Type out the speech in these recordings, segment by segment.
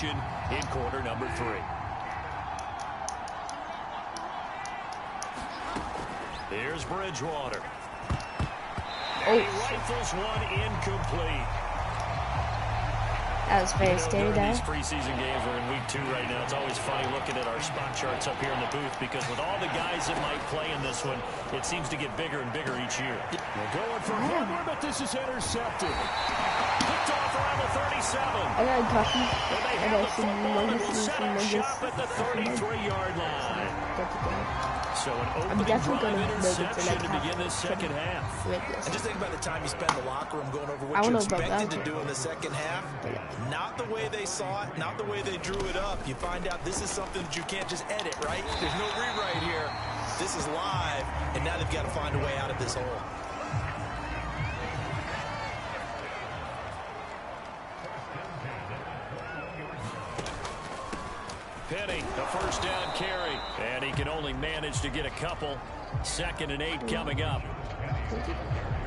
possession in quarter number 3. Here's Bridgewater. And he rifles one incomplete. That was very scary there. These preseason games, we're in week 2 right now. It's always funny looking at our spot charts up here in the booth because with all the guys that might play in this one, it seems to get bigger and bigger each year. They're going for Herbert, but this is intercepted. Picked off around the 37. I got a copy. And they have the football and will set up shop at the 33-yard line. So an opening drive interception to begin this second half. And just think about the time you spend in the locker room going over what you expected to do in the second half. Not the way they saw it, not the way they drew it up. You find out this is something that you can't just edit, right? There's no rewrite here. This is live, and now they've got to find a way out of this hole. Penny, a first down carry, and he can only manage to get a couple. 2nd and 8 coming up.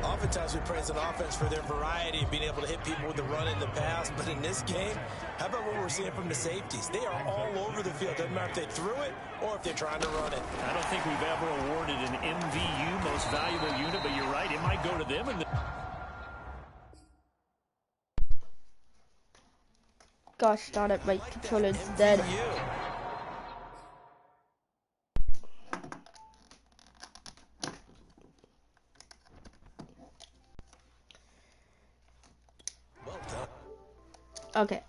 Oftentimes we praise an offense for their variety of being able to hit people with the run in the pass, but in this game, how about what we're seeing from the safeties? They are all over the field. Doesn't matter if they threw it or if they're trying to run it. I don't think we've ever awarded an MVU, most valuable unit, but you're right, it might go to them. Gosh darn it, my controller's dead. Well done. Okay.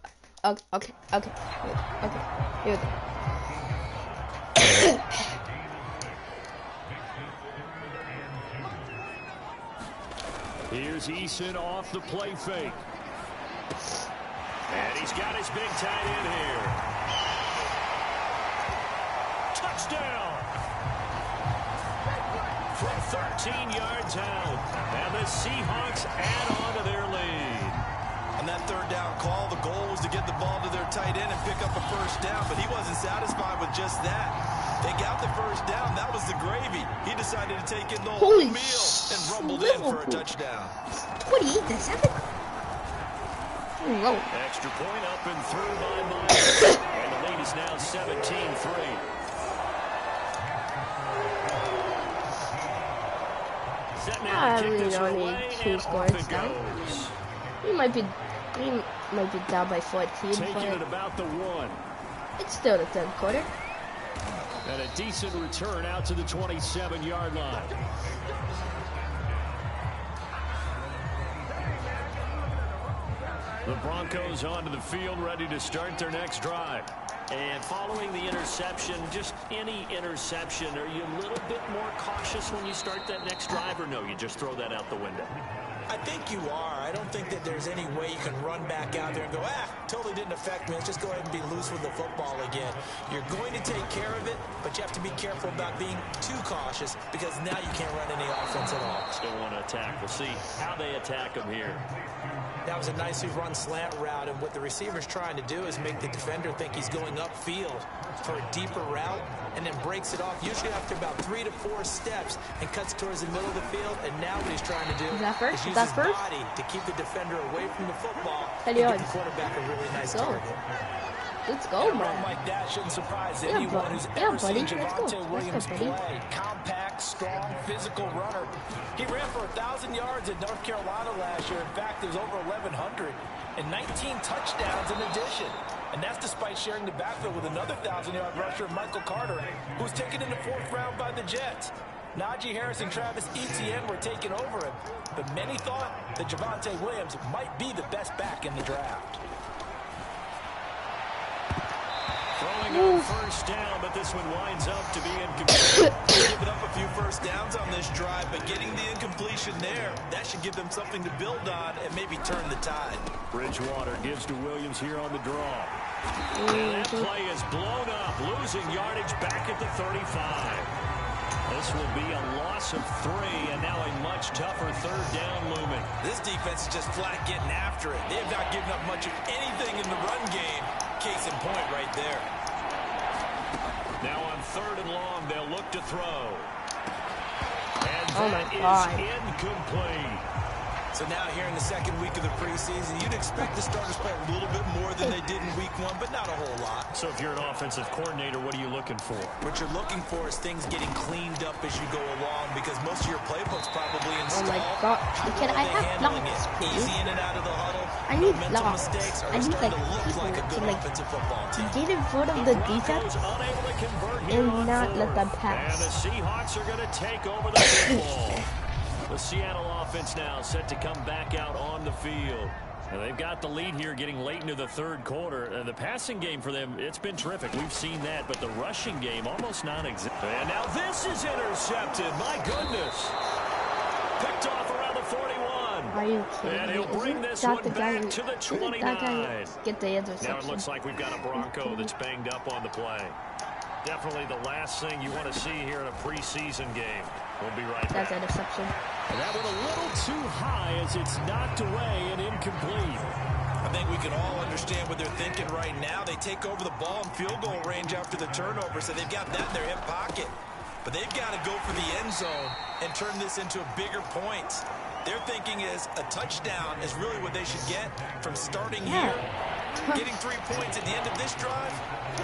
Here we go. Here's Eason off the play fake. And he's got his big tight end here. Touchdown! From 13 yards out. And the Seahawks add on to their lead. On that third down call, the goal was to get the ball to their tight end and pick up a first down, but he wasn't satisfied with just that. They got the first down. That was the gravy. He decided to take in the whole meal and rumbled in for a touchdown. 28-7. Whoa. Extra point up and through by Myers. And the lead is now 17-3. I really don't need 2 scores down. We might be down by 14. Taking it about the 1. It's still the 10th quarter. And a decent return out to the 27-yard line. The Broncos onto the field, ready to start their next drive. And following the interception, just any interception, are you a little bit more cautious when you start that next drive, or no, you just throw that out the window? I think you are. I don't think that there's any way you can run back out there and go, totally didn't affect me. Let's just go ahead and be loose with the football again. You're going to take care of it, but you have to be careful about being too cautious because now you can't run any offense at all. Still want to attack. We'll see how they attack them here. That was a nicely run slant route, and what the receiver's trying to do is make the defender think he's going upfield for a deeper route and then breaks it off, usually after about 3 to 4 steps, and cuts towards the middle of the field. And now what he's trying to do is use his body to keep the defender away from the football and give the quarterback a really nice target. Let's go, man. A run like that shouldn't surprise anyone who's ever seen Javonte Williams play. Compact, strong, physical runner. He ran for 1,000 yards at North Carolina last year. In fact, it was over 1,100 and 19 touchdowns in addition. And that's despite sharing the backfield with another 1,000-yard rusher, Michael Carter, who was taken in the 4th round by the Jets. Najee Harris and Travis Etienne were taking over him, but many thought that Javonte Williams might be the best back in the draft. Throwing on first down, but this one winds up to be incomplete. Giving up a few first downs on this drive, but getting the incompletion there, that should give them something to build on and maybe turn the tide. Bridgewater gives to Williams here on the draw. And that play is blown up, losing yardage back at the 35. This will be a loss of 3, and now a much tougher third down looming. This defense is just flat getting after it. They have not given up much of anything in the run game. Case in point right there. Now on 3rd and long, they'll look to throw. And that is incomplete. So now here in the second week of the preseason, you'd expect the starters play a little bit more than they did in week 1, but not a whole lot. So if you're an offensive coordinator, what are you looking for? What you're looking for is things getting cleaned up as you go along, because most of your playbook's probably installed. Oh my God. Can I have blocks, please? Easy in and out of the huddle. I need no mental blocks. mistakes, or I need like look like a good offensive football team. Get in front of the defense and not let them pass. And the Seahawks are going to take over the football. The Seattle offense now set to come back out on the field. And they've got the lead here getting late into the third quarter. The passing game for them, it's been terrific. We've seen that, but the rushing game almost non-existent. And now this is intercepted. My goodness. Picked off around the 41. Are you kidding And me? he'll bring this That one the guy back to the didn't 29. that guy get the interception? Now it looks like we've got a Bronco that's banged up on the play. Definitely the last thing you want to see here in a preseason game. We'll be right back. That's interception. And that went a little too high as it's knocked away and incomplete. I think we can all understand what they're thinking right now. They take over the ball in field goal range after the turnover, so they've got that in their hip pocket. But they've got to go for the end zone and turn this into a bigger point. Their thinking is a touchdown is really what they should get from starting here. Getting 3 points at the end of this drive,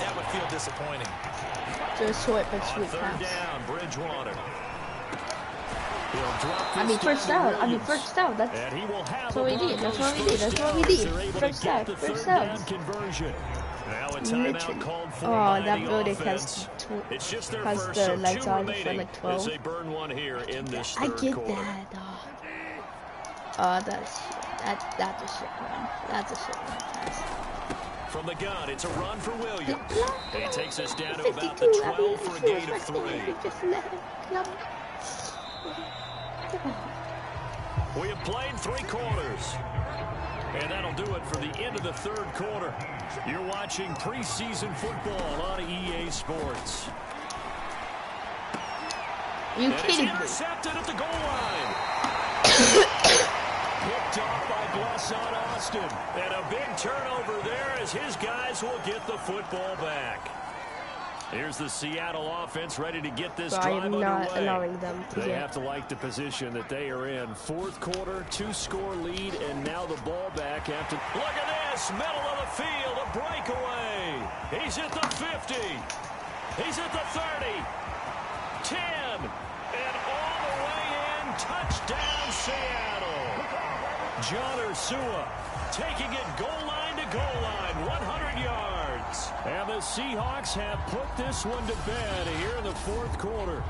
that would feel disappointing. Just short but sweet Third pass. down, Bridgewater. I mean first down. First down. That's what we need. That's what we need. That's what we need. First down. First down. Conversion. Now a timeout called for that building offense. has the lights on for like 12. As they burn one here in this I third get quarter. that. That's a shit run. That's a shit run pass. From the gun, it's a run for Williams. He takes us down to about the 12 for a gain of 3. We have played 3 quarters. And that'll do it for the end of the third quarter. You're watching preseason football on EA Sports. You kidding me? Intercepted at the goal line. Picked off by Blesson Austin. And a big turnover there as his guys will get the football back. Here's the Seattle offense ready to get this drive underway. I am not allowing them to They have to like the position that they are in. Fourth quarter, 2-score lead, and now the ball back after. Look at this, middle of the field, a breakaway. He's at the 50. He's at the 30. 10. And all the way in, touchdown Seattle. John Ursua taking it goal line to goal line, 100 yards. And the Seahawks have put this one to bed here in the fourth quarter.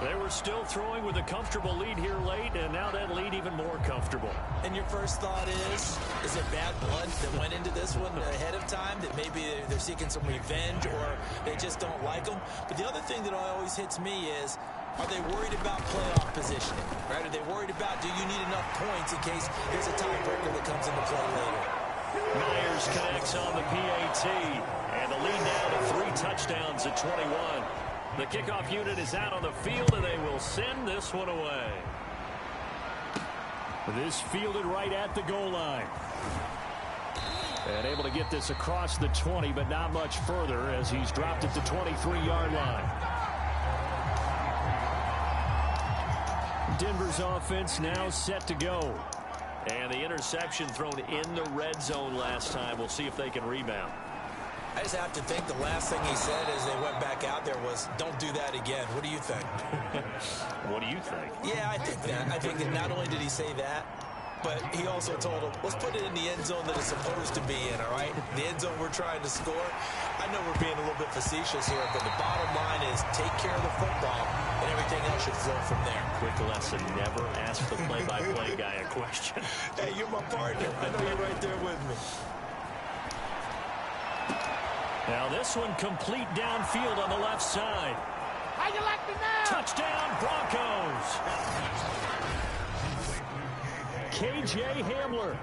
They were still throwing with a comfortable lead here late, and now that lead even more comfortable. And your first thought is it bad blood that went into this one ahead of time, that maybe they're seeking some revenge or they just don't like them? But the other thing that always hits me is, are they worried about playoff positioning? Right? Are they worried about, do you need enough points in case there's a tiebreaker that comes into play later? Myers connects on the PAT, and the lead now to 3 touchdowns at 21. The kickoff unit is out on the field, and they will send this one away. This fielded right at the goal line. And able to get this across the 20, but not much further as he's dropped at the 23-yard line. Denver's offense now set to go. And the interception thrown in the red zone last time. We'll see if they can rebound. I just have to think the last thing he said as they went back out there was, don't do that again. What do you think? What do you think? Yeah, I think that. I think that not only did he say that, but he also told him, let's put it in the end zone that it's supposed to be in, all right? The end zone we're trying to score. I know we're being a little bit facetious here, but the bottom line is take care of the football, and everything else should flow from there. Quick lesson, never ask the play-by-play guy a question. Hey, you're my partner. I know you're right there with me. Now this one complete downfield on the left side. How you like me now? Touchdown Broncos. KJ Hamler,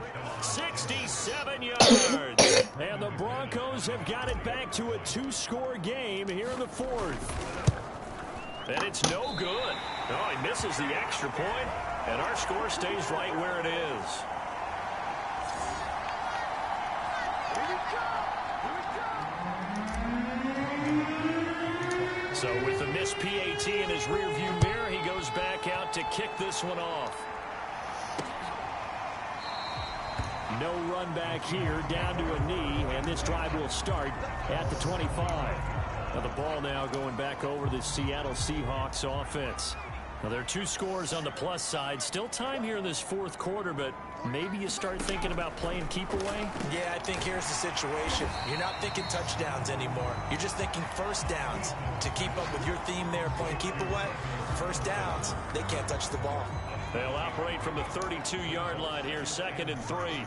67 yards. And the Broncos have got it back to a 2-score game here in the fourth. And it's no good. Oh, he misses the extra point, and our score stays right where it is. So with the missed PAT in his rearview mirror, he goes back out to kick this one off. No run back here, down to a knee, and this drive will start at the 25. Now the ball now going back over to the Seattle Seahawks offense. Now there are 2 scores on the plus side. Still time here in this fourth quarter, but maybe you start thinking about playing keep away? Yeah, I think here's the situation. You're not thinking touchdowns anymore. You're just thinking first downs. To keep up with your theme there, playing keep away, first downs, they can't touch the ball. They'll operate from the 32-yard line here, 2nd and 3.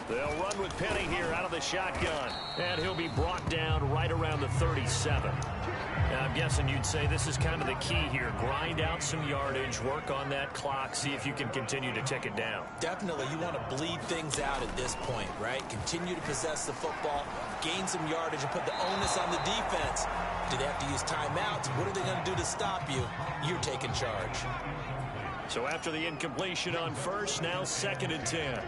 They'll run with Penny here out of the shotgun. And he'll be brought down right around the 37. Now, I'm guessing you'd say this is kind of the key here. Grind out some yardage, work on that clock, see if you can continue to tick it down. Definitely, you want to bleed things out at this point, right? Continue to possess the football, gain some yardage, and put the onus on the defense. Do they have to use timeouts? What are they going to do to stop you? You're taking charge. So after the incompletion on first, now 2nd and 10.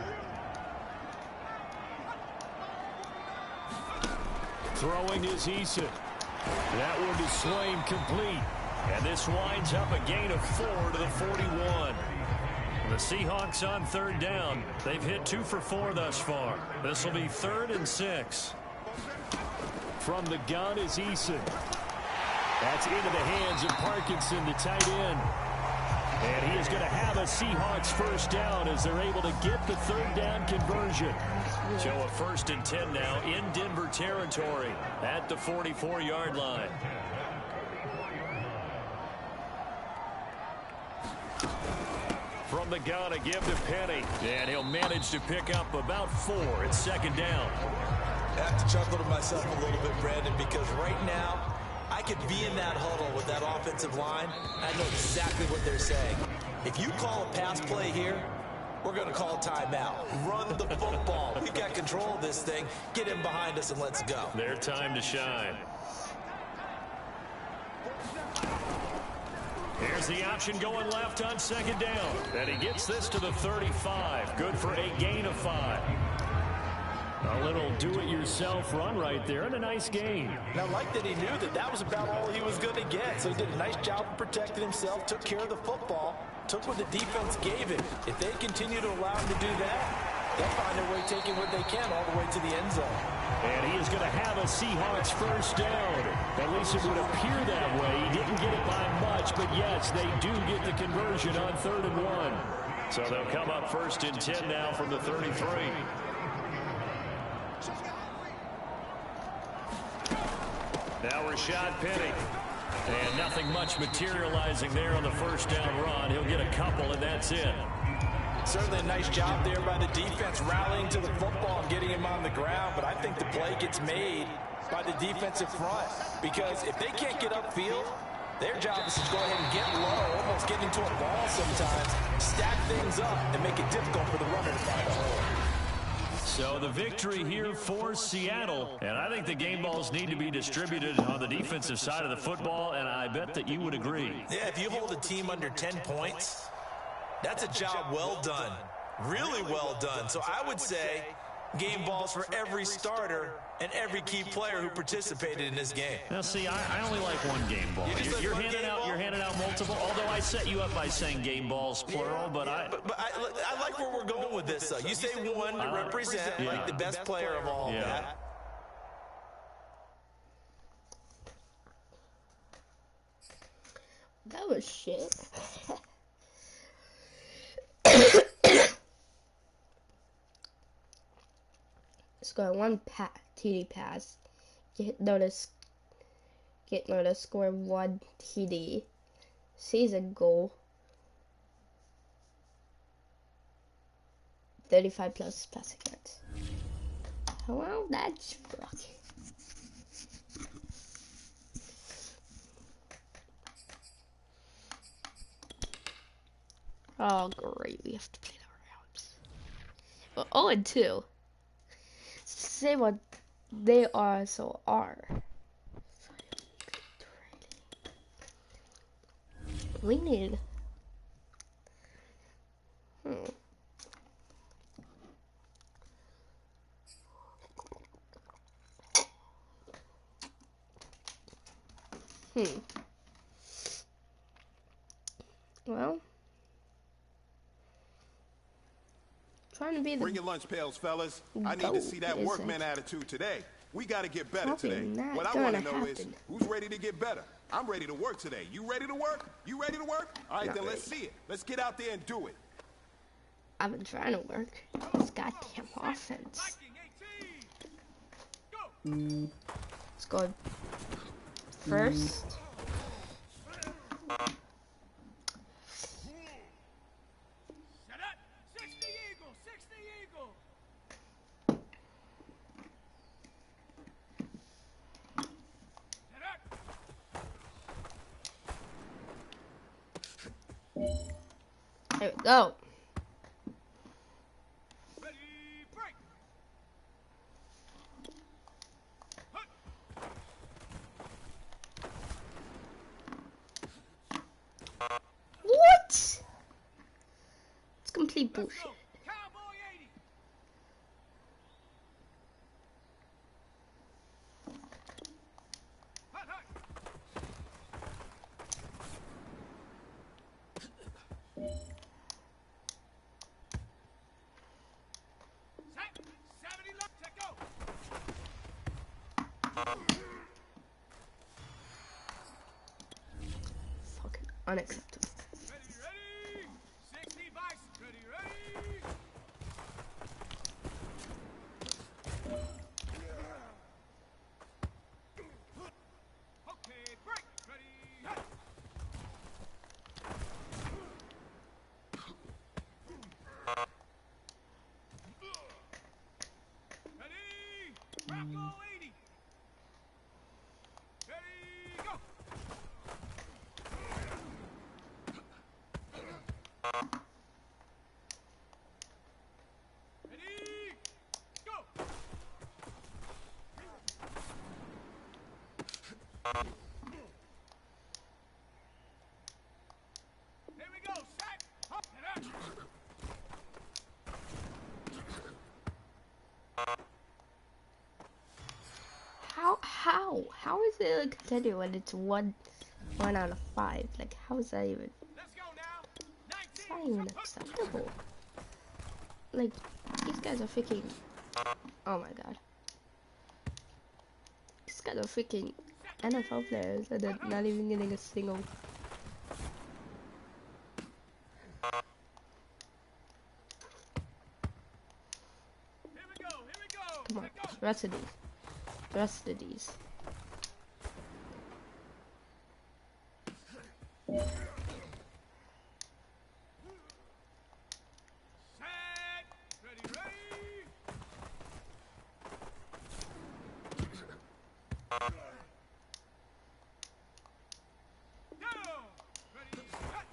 Throwing is Eason. That one is Swain complete. And this winds up a gain of 4 to the 41. The Seahawks on 3rd down. They've hit 2 for 4 thus far. This will be 3rd and 6. From the gun is Eason. That's into the hands of Parkinson, the tight end. And he is going to have a Seahawks first down as they're able to get the 3rd down conversion. So a 1st and 10 now in Denver territory at the 44-yard line. From the gun, a give to Penny. And he'll manage to pick up about 4 at 2nd down. I have to chuckle to myself a little bit, Brandon, because right now, I could be in that huddle with that offensive line. I know exactly what they're saying. If you call a pass play here, we're going to call a timeout. Run the football. We've got control of this thing. Get him behind us and let's go. Their time to shine. Here's the option going left on 2nd down. And he gets this to the 35. Good for a gain of 5. A little do-it-yourself run right there and a nice gain. And I like that he knew that that was about all he was going to get. So he did a nice job of protecting himself, took care of the football, took what the defense gave him. If they continue to allow him to do that, they'll find their way taking what they can all the way to the end zone. And he is going to have a Seahawks first down. At least it would appear that way. He didn't get it by much, but yes, they do get the conversion on 3rd and 1. So they'll come up 1st and 10 now from the 33. Now Rashad Penny. And nothing much materializing there on the first down run. He'll get a couple, and that's it. Certainly a nice job there by the defense, rallying to the football and getting him on the ground. But I think the play gets made by the defensive front. Because if they can't get upfield, their job is to go ahead and get low, almost get into a ball sometimes, stack things up, and make it difficult for the runner to find a hole. So the victory here for Seattle. And I think the game balls need to be distributed on the defensive side of the football, and I bet that you would agree. Yeah, if you hold a team under 10 points, that's a job well done. Really well done. So I would say game balls for every starter and every key player who participated in this game. Now, see, I only like one game ball. You're handing out multiple. Although I set you up by saying game balls plural, but I like where we're going with this. Though you say one to represent like the best player of all that. That was shit. Score one TD pass. Get notice. Score one TD. Season goal. 35 plus passing yards. Well, that's rocky. Oh, great. We have to play the rounds. Well, 0-2. Say what they are, so are. We need. trying to be the Bring your lunch pails, fellas. I need to see that workman attitude today. We got to get better today. What I want to know is, who's ready to get better? I'm ready to work today. You ready to work? You ready to work? All right, then let's see it. Let's get out there and do it. I've been trying to work. This goddamn offense. Let's go first. There we go. What? It's complete bullshit. Fucking unacceptable. Ready, 60 bikes, ready. Okay, break, ready. Ready, Bravo 80. Ready, go. Ready, go. Here we go, set, up, and up. How is it a contender when it's one out of 5? Like, how is that even? Let's go now. It's not even acceptable. Like, these guys are freaking. Oh my god. These guys are freaking NFL players and they're not even getting a single. Here we go. Come on, the rest of these. The rest of these. Set, ready. Go, ready, set.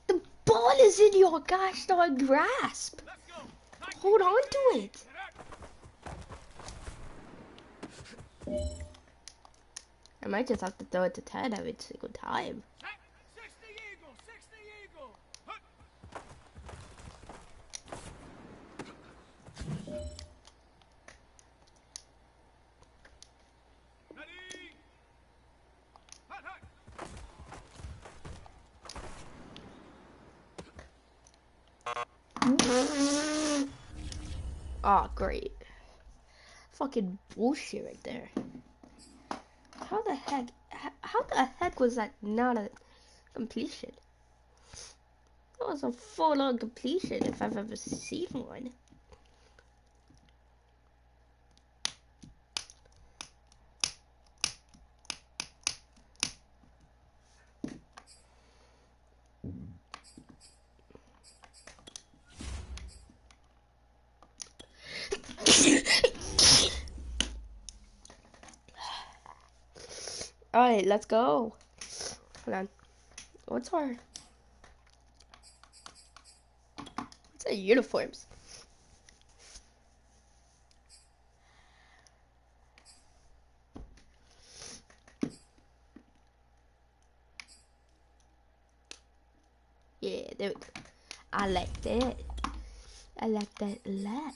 The ball is in your gosh darn grasp. Hold on to it. I might just have to throw it to 10 every single time. 60 Eagle, 60 Eagle. Ready. Hut, hut. Oh, great. Fucking bullshit right there. How the heck was that not a completion? That was a full-on completion if I've ever seen one. Alright, let's go. Hold on. What's our uniforms? There we go. I like that. I like that a lot.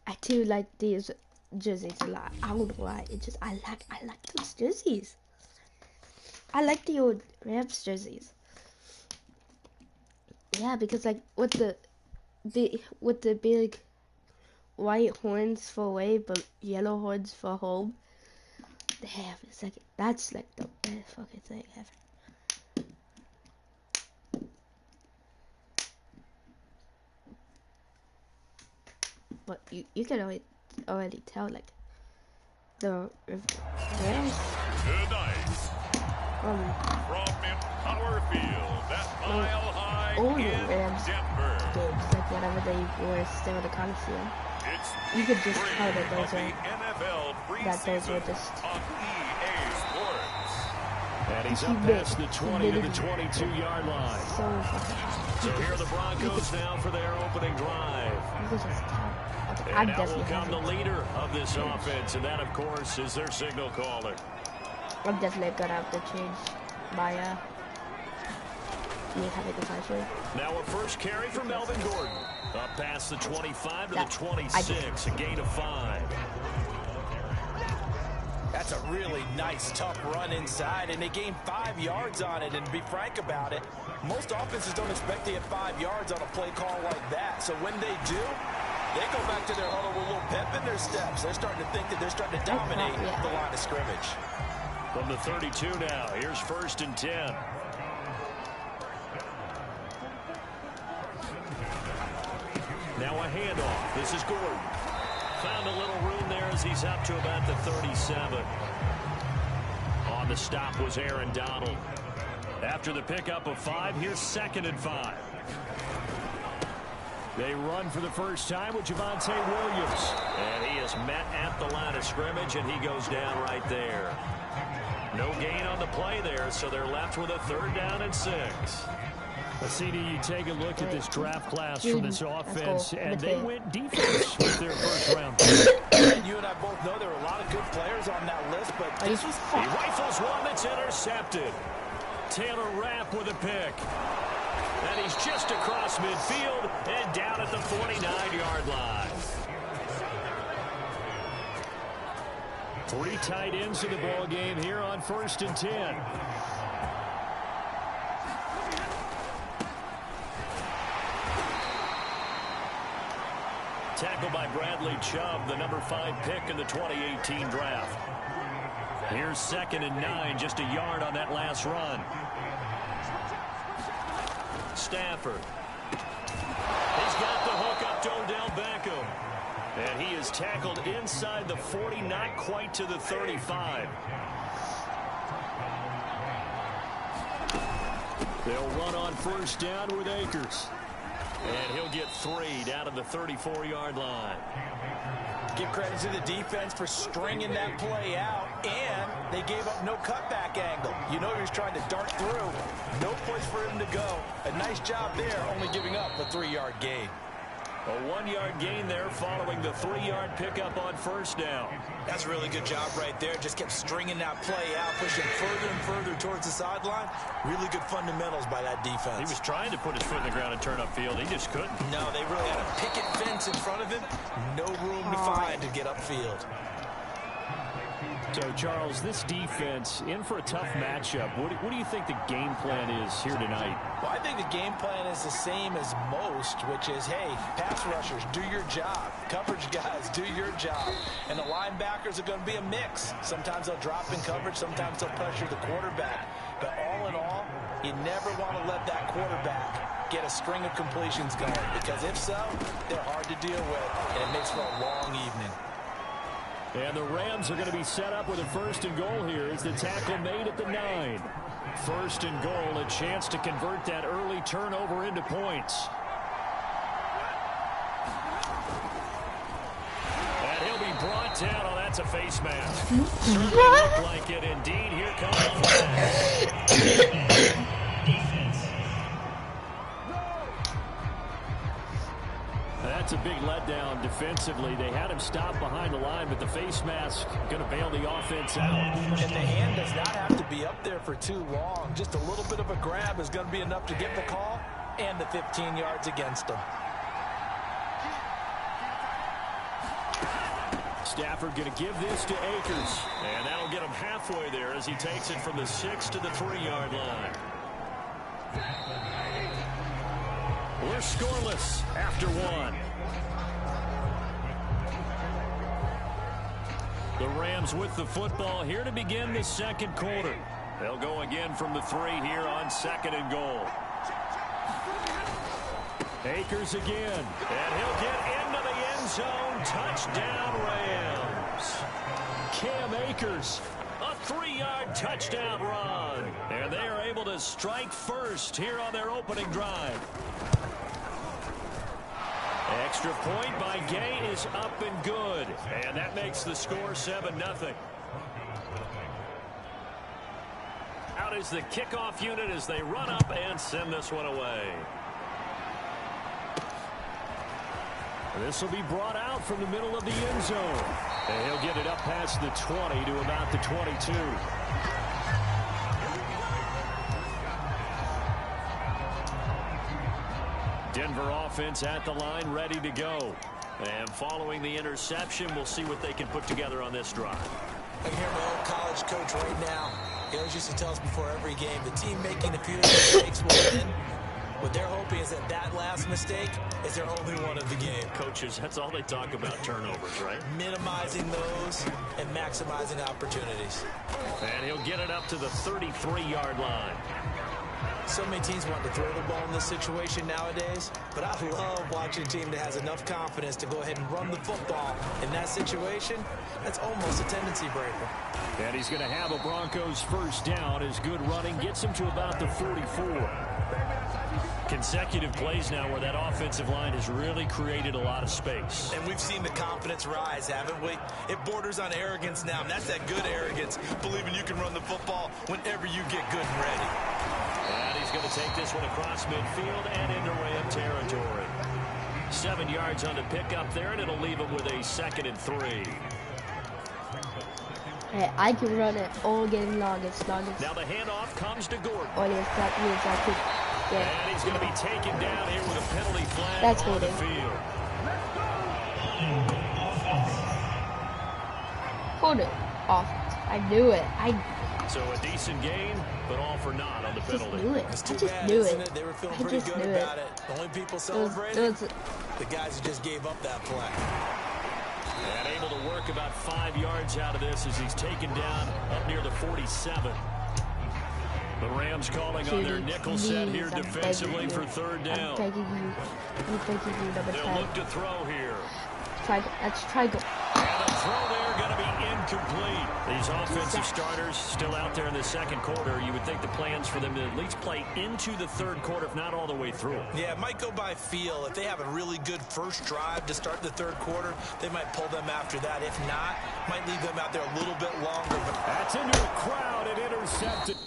I do like these jerseys a lot. I don't know why. It just I like those jerseys. I like the old Rams jerseys. Yeah, because like with the big white horns for away but yellow horns for home. Damn, it's like that's like the best fucking thing ever. But you can already tell like the Rams. Tonight, from Empower Field, that mile high old in Rams Denver. games, like whenever they were still in the Coliseum, you could just tell that those were just. And he's up past the 20 to the 22-yard line. So here are the Broncos now for their opening drive. You could just tell. And now will come the leader of this offense, and that, of course, is their signal caller. I'm definitely gonna have to change my me having the time. Now a first carry from Melvin Gordon. Up past the 25 to the 26, a gain of 5. That's a really nice, tough run inside, and they gained 5 yards on it. And to be frank about it, most offenses don't expect to get 5 yards on a play call like that. So when they do, they go back to their huddle with a little pep in their steps. They're starting to think that they're starting to dominate the line of scrimmage. From the 32 now, here's 1st and 10. Now a handoff. This is Gordon. Found a little room there as he's up to about the 37. On the stop was Aaron Donald. After the pickup of 5, here's 2nd and 5. They run for the first time with Javonte Williams. And he is met at the line of scrimmage, and he goes down right there. No gain on the play there, so they're left with a 3rd down and 6. CD, you take a look at this draft class for this offense, and they went defense with their first round. And you and I both know there are a lot of good players on that list, but this was... He rifles one that's intercepted. Taylor Rapp with a pick. And he's just across midfield and down at the 49-yard line. 3 tight ends in the ball game here on 1st and 10. Tackled by Bradley Chubb, the number 5 pick in the 2018 draft. Here's 2nd and 9, just a yard on that last run. Stafford. He's got the hook up to Odell Beckham. And he is tackled inside the 40, not quite to the 35. They'll run on 1st down with Akers. And he'll get 3 down to the 34-yard line. Give credit to the defense for stringing that play out, and they gave up no cutback angle. You know he was trying to dart through. No place for him to go. A nice job there, only giving up a 3-yard gain. A 1-yard gain there following the 3-yard pickup on 1st down. That's a really good job right there. Just kept stringing that play out, pushing further and further towards the sideline. Really good fundamentals by that defense. He was trying to put his foot in the ground and turn upfield. He just couldn't. No, they really had a picket fence in front of him. No room to find to get upfield. So, Charles, this defense in for a tough matchup. What do you think the game plan is here tonight? Well, I think the game plan is the same as most, which is, hey, pass rushers, do your job. Coverage guys, do your job. And the linebackers are going to be a mix. Sometimes they'll drop in coverage. Sometimes they'll pressure the quarterback. But all in all, you never want to let that quarterback get a string of completions going, because if so, they're hard to deal with, and it makes for a long evening. And the Rams are going to be set up with a 1st and goal here as the tackle made at the 9. 1st and goal, a chance to convert that early turnover into points. And he'll be brought down. Oh, that's a face mask. Certainly looked like it indeed. Here comes the flag. Defense. That's a big letdown defensively. They had him stop behind the line, but the face mask going to bail the offense out. And the hand does not have to be up there for too long. Just a little bit of a grab is going to be enough to get the call and the 15 yards against him. Stafford going to give this to Akers. And that'll get him halfway there as he takes it from the 6 to the 3-yard line. We're scoreless after one. The Rams with the football here to begin the second quarter. They'll go again from the 3 here on 2nd and goal. Akers again. And he'll get into the end zone. Touchdown, Rams. Cam Akers. A 3-yard touchdown run. And they are able to strike first here on their opening drive. Extra point by Gay is up and good. And that makes the score 7-0. Out is the kickoff unit as they run up and send this one away. This will be brought out from the middle of the end zone. And he'll get it up past the 20 to about the 22. Denver offense at the line, ready to go. And following the interception, we'll see what they can put together on this drive. I can hear my old college coach right now. He always used to tell us before every game, the team making a few mistakes will win. What they're hoping is that last mistake is their only one of the game. Coaches, that's all they talk about, turnovers, right? Minimizing those and maximizing opportunities. And he'll get it up to the 33-yard line. So many teams want to throw the ball in this situation nowadays, but I love watching a team that has enough confidence to go ahead and run the football. In that situation, that's almost a tendency breaker. And he's going to have a Broncos first down as good running gets him to about the 44. Consecutive plays now where that offensive line has really created a lot of space. And we've seen the confidence rise, haven't we? It borders on arrogance now, and that's that good arrogance, believing you can run the football whenever you get good and ready. And he's going to take this one across midfield and into Ram territory. 7 yards on the pickup there, and it'll leave him with a 2nd and 3. Hey, I can run it all game long as Now the handoff comes to Gordon. all yes, that means I could. Yeah. And he's going to be taken down here with a penalty flag That's on the holding. field. Hold it off. I knew it. So a decent gain, but all for naught on the penalty. Just knew it. It's I too just bad, knew isn't it. it? They were feeling I pretty just good knew about it. it. The only people It celebrating, was the guys who just gave up that play. And able to work about 5 yards out of this as he's taken down up near the 47. The Rams calling on their nickel set here defensively for 3rd down. I'm begging you, number 10. They'll look to throw here. Let's try go. And the throw there going to be incomplete. These offensive starters still out there in the second quarter. You would think the plans for them to at least play into the 3rd quarter, if not all the way through. Yeah, it might go by feel. If they have a really good first drive to start the 3rd quarter, they might pull them after that. If not, might leave them out there a little bit longer. But that's into the crowd and intercepted.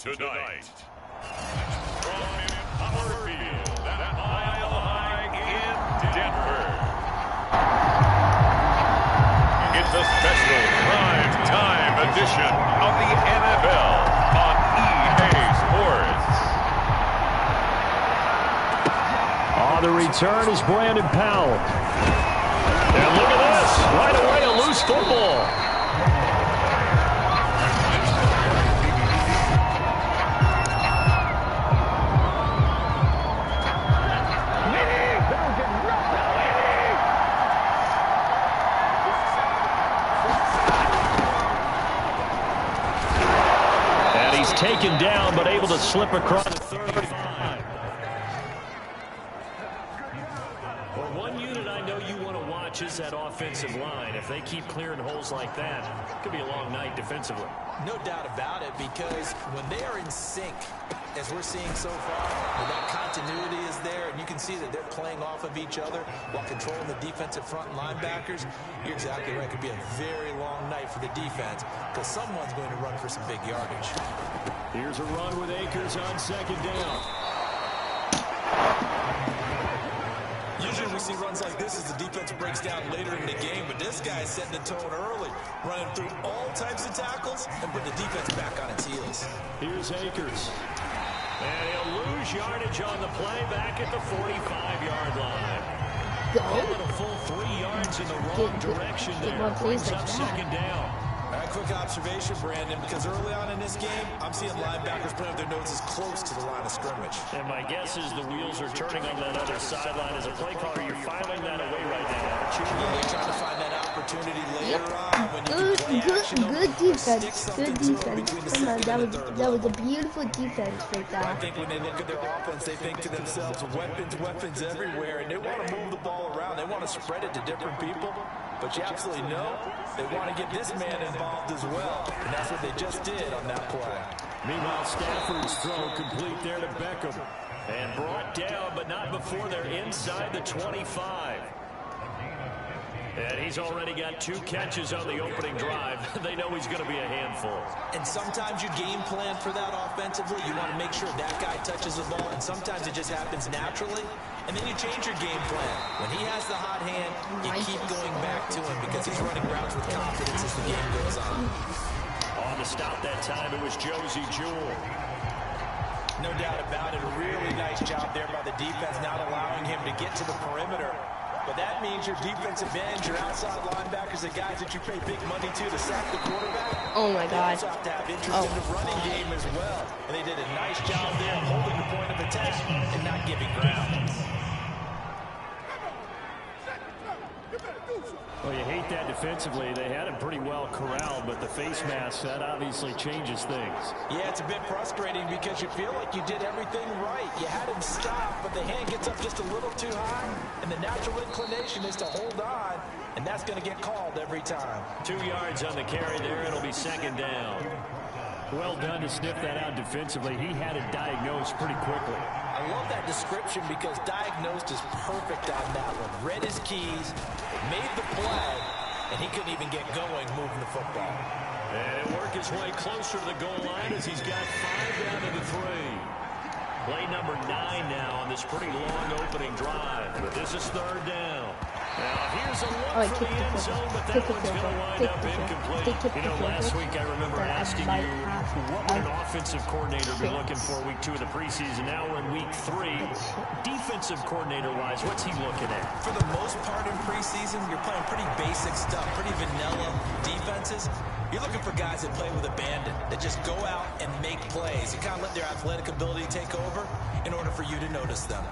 tonight. From Power Field at Mile High in Denver. It's a special prime time edition of the NFL on EA Sports. The return is Brandon Powell. And look at this. Right away, a loose football. And he's taken down, but able to slip across the 35. Is that offensive line. If they keep clearing holes like that, it could be a long night defensively. No doubt about it, because when they are in sync, as we're seeing so far, when that continuity is there, and you can see that they're playing off of each other while controlling the defensive front and linebackers, you're exactly right. It could be a very long night for the defense, because someone's going to run for some big yardage. Here's a run with Akers on second down. Usually we see runs like this as the defense breaks down later in the game, but this guy is setting the tone early, running through all types of tackles and put the defense back on its heels. Here's Akers. And he'll lose yardage on the play back at the 45-yard line. Going a full 3 yards in the wrong direction there. Brings up second down. All right, quick observation, Brandon, because early on in this game, I'm seeing linebackers putting their noses close to the line of scrimmage. And my guess is the wheels are turning on that other sideline. As a play caller, you're filing that away right now, aren't you? Yeah, they're trying to find that opportunity later on when you can play action. Good defense. Good defense. Come on, that was a beautiful defense right there. I think when they look at their offense, they think to themselves, weapons everywhere, and they want to move the ball around. They want to spread it to different people. But you absolutely know they want to get this man involved as well. And that's what they just did on that play. Meanwhile, Stafford's throw complete there to Beckham. And brought down, but not before they're inside the 25. And he's already got 2 catches on the opening drive. They know he's going to be a handful. And sometimes you game plan for that offensively. You want to make sure that guy touches the ball. And sometimes it just happens naturally. And then you change your game plan. When he has the hot hand, you keep going back to him because he's running routes with confidence as the game goes on. On the stop that time, it was Josie Jewell. No doubt about it. A really nice job there by the defense, not allowing him to get to the perimeter. But that means your defensive ends, your outside linebackers, the guys that you pay big money to sack the quarterback. Oh my God. They also have to have interest in the running game as well. And they did a nice job there holding the point of attack and not giving ground. Well, you hate that defensively. They had him pretty well corralled, but the face mask, that obviously changes things. Yeah, it's a bit frustrating because you feel like you did everything right. You had him stop, but the hand gets up just a little too high, and the natural inclination is to hold on, and that's going to get called every time. 2 yards on the carry there. It'll be second down. Well done to sniff that out defensively. He had it diagnosed pretty quickly. I love that description because diagnosed is perfect on that one. Read his keys, made the play, and he couldn't even get going moving the football. And work his way closer to the goal line as he's got 5 down to the 3. Play number 9 now on this pretty long opening drive. But this is third down. Now here's a look for the end zone, but that one's going to wind up incomplete. You know, last week I remember asking you what would an offensive coordinator be looking for week 2 of the preseason. Now we're in week 3. Defensive coordinator-wise, what's he looking at? For the most part in preseason, you're playing pretty basic stuff, pretty vanilla defenses. You're looking for guys that play with abandon, that just go out and make plays. You kind of let their athletic ability take over in order for you to notice them.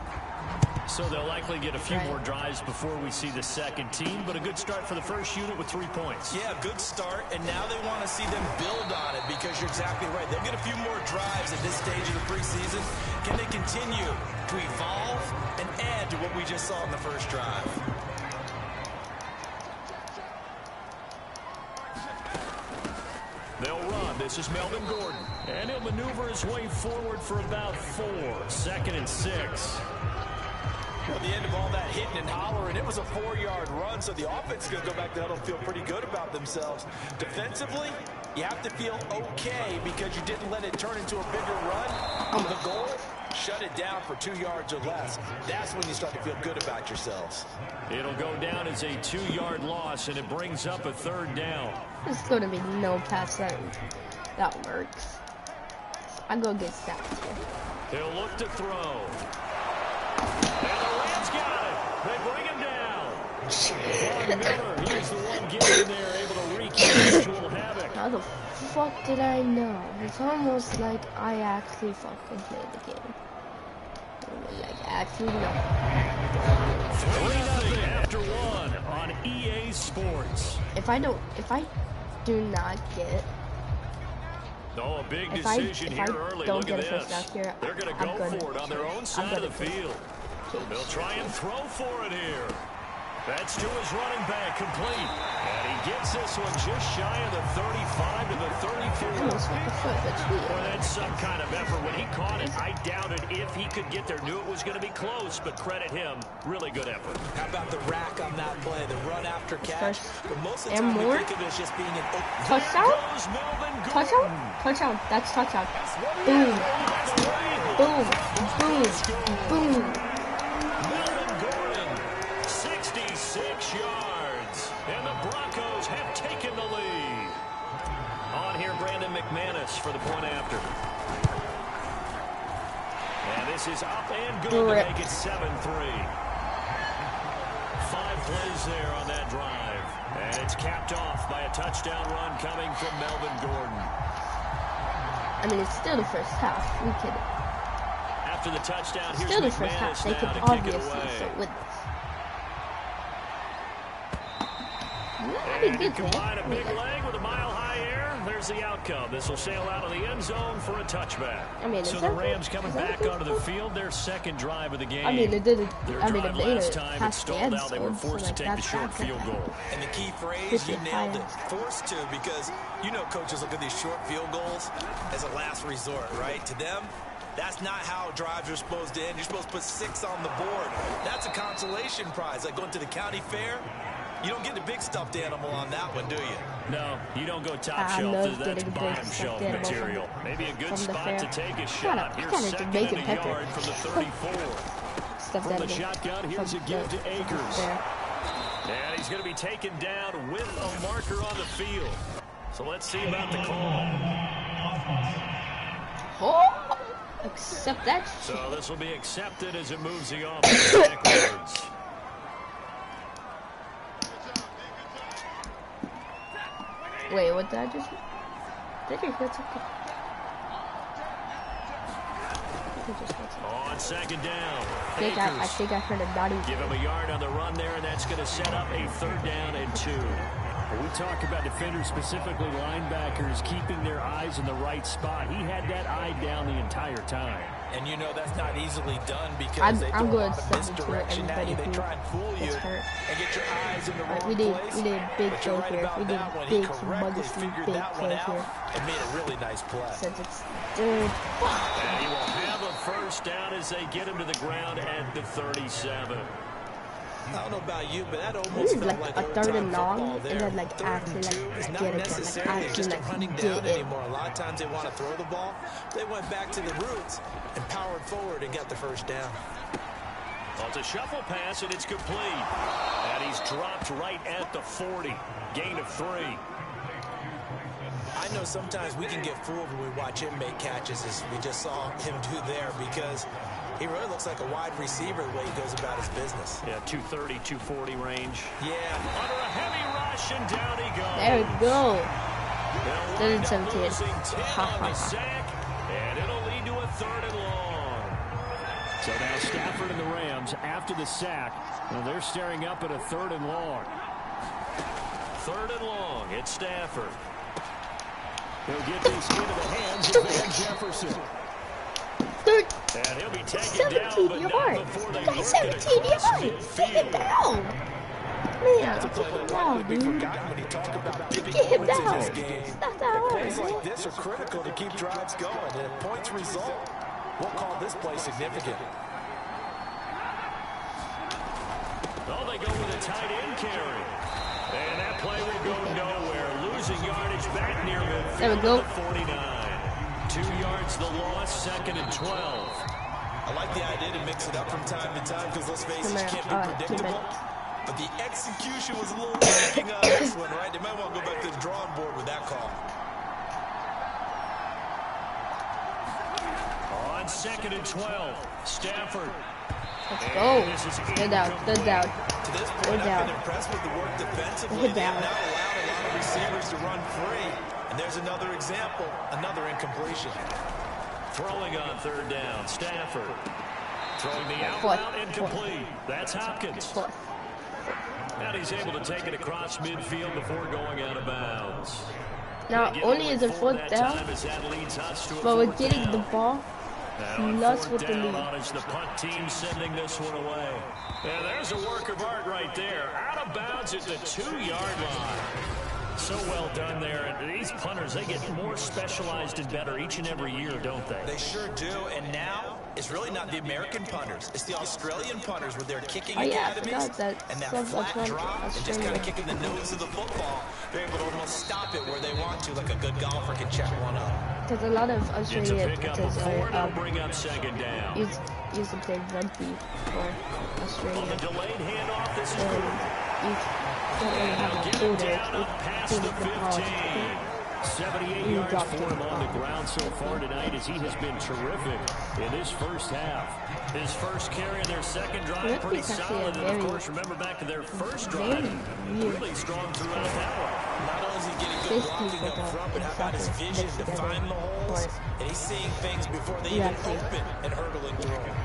So they'll likely get a few more drives before we see the second team, but a good start for the first unit with 3 points. Yeah, good start, and now they want to see them build on it because you're exactly right. They'll get a few more drives at this stage of the preseason. Can they continue to evolve and add to what we just saw in the first drive? They'll run. This is Melvin Gordon. And he'll maneuver his way forward for about 4. 2nd and 6. the end of all that hitting and hollering, it was a 4-yard run, so the offense is going to go back to huddle and feel pretty good about themselves. Defensively, you have to feel okay because you didn't let it turn into a bigger run. The goal, shut it down for 2 yards or less. That's when you start to feel good about yourselves. It'll go down as a 2-yard loss, and it brings up a 3rd down. There's going to be no pass that works. I'm going to get sacked here. He'll look to throw. And the Rams got it. They bring him down. Von Miller, he's the one getting in there, able to wreak actual havoc. How the fuck did I know? It's almost like I actually fucking played the game. Like, actually, no. 3-0 after 1 on EA Sports. If I do not get... Oh, a big decision here early. Look at this. Here, they're going to go for it on their own side of the field. They'll try and throw for it here. That's to his running back, complete. And he gets this one just shy of the 35 to the 34. Well, that's some kind of effort. When he caught it, I doubted if he could get there. Knew it was going to be close, but credit him. Really good effort. How about the rack on that play? The run after catch. But most of the time, we think of it as just being an open. Touchdown? Touchdown? Touchdown. That's touchdown. Boom. Boom. Boom. Boom. 6 yards, and the Broncos have taken the lead. On here, Brandon McManus for the point after. And this is up and good to make it 7-3. 5 plays there on that drive. And it's capped off by a touchdown run coming from Melvin Gordon. I mean, it's still the first half. We could. After the touchdown, here's still the first half. They could obviously still win this. And you combine a big leg with a mile-high air, there's the outcome. This will sail out of the end zone for a touchback. I mean, so the Rams coming back onto the field, their 2nd drive of the game. I mean, it didn't. I mean, last time it stalled out. They were forced to take the short field goal. And the key phrase, you nailed it. Forced to, because you know coaches look at these short field goals as a last resort, right? To them, that's not how drives are supposed to end. You're supposed to put 6 on the board. That's a consolation prize, like going to the county fair. You don't get the big stuffed animal on that one, do you? No, you don't go top shelf. That's bottom shelf material. Maybe a good spot to take a shot. Here's 2nd and a yard from the 34. From the shotgun, here's a give to Akers. And he's going to be taken down with a marker on the field. So let's see about the call. Oh, accept that shit. So this will be accepted as it moves the offense backwards. Wait, what did I just... Did you hit something? On 2nd down. I think I heard a body. Give him a yard on the run there, and that's going to set up a 3rd down and 2. When we talk about defenders, specifically linebackers, keeping their eyes in the right spot. He had that eye down the entire time. And you know that's not easily done because they throw a lot of misdirection at you. They try and fool you and get your eyes in the wrong place. We did a big play here. We did a big, humongously big play here. And made a really nice play. Since it's 3rd. And he will have a 1st down as they get him to the ground at the 37. I don't know about you, but that almost felt like a 3rd and long, and then like actually like get it, like actually like get it. Anymore. A lot of times they want to throw the ball. They went back to the roots and powered forward and got the 1st down. Well, it's a shuffle pass and it's complete. And he's dropped right at the 40. Gain of 3. I know sometimes we can get fooled when we watch him make catches, as we just saw him do there, because he really looks like a wide receiver the way he goes about his business. Yeah, 230, 240 range. Yeah. Under a heavy rush, and down he goes. There we go. They'll wind up losing 10 on the sack, and it'll lead to a 3rd and long. So now Stafford and the Rams, after the sack, well, they're staring up at a 3rd and long. 3rd and long, it's Stafford. He'll get this into the hands of Van Jefferson. And he'll be taken down, but not before they work it across midfield. Man, down, dude. Get him down. Stop that. Plays like this are critical to keep drives going, and a points result, we'll call this play significant. tight end carry. And that play will go nowhere. Losing yardage back near midfield. There we go. 49. 2 yards the loss, 2nd and 12. I like the idea to mix it up from time to time because let's face it, you can't be predictable. But the execution was a little lacking on this one, right? They might want to go back to the drawing board with that call. On 2nd and 12, Stafford. Let's go. Good down. Good down. To this point, I've been impressed with the work defensively. They've now allowed a lot of receivers to run free. And there's another example, another incompletion. Throwing on 3rd down, Stafford. Throwing the out route incomplete. That's Hopkins. And he's able to take it across midfield before going out of bounds. Not only is it 4th down, but we're getting the ball. Plus with the lead. The punt team sending this one away. And there's a work of art right there. Out of bounds at the 2-yard line. So well done there. And these punters, they get more specialized and better each and every year, don't they? They sure do. And now it's really not the American punters. It's the Australian punters with their kicking academies. And that flat drop and just kind of kicking the nose of the football. They're able to almost stop it where they want to, like a good golfer can check one up. There's a lot of Australian punters bring up 2nd down. Used to play rugby for Australia. The delayed handoff, this is you don't really have a holder past the 15. 78 yards for him on the ground so far tonight as he has been terrific in this first half. His first carry in their 2nd drive, pretty solid. And of course, remember back to their first drive, really strong throughout that one. Not only is he getting good blocking up front, but how about his vision to find the holes? And he's seeing things before they even open and hurdling through them.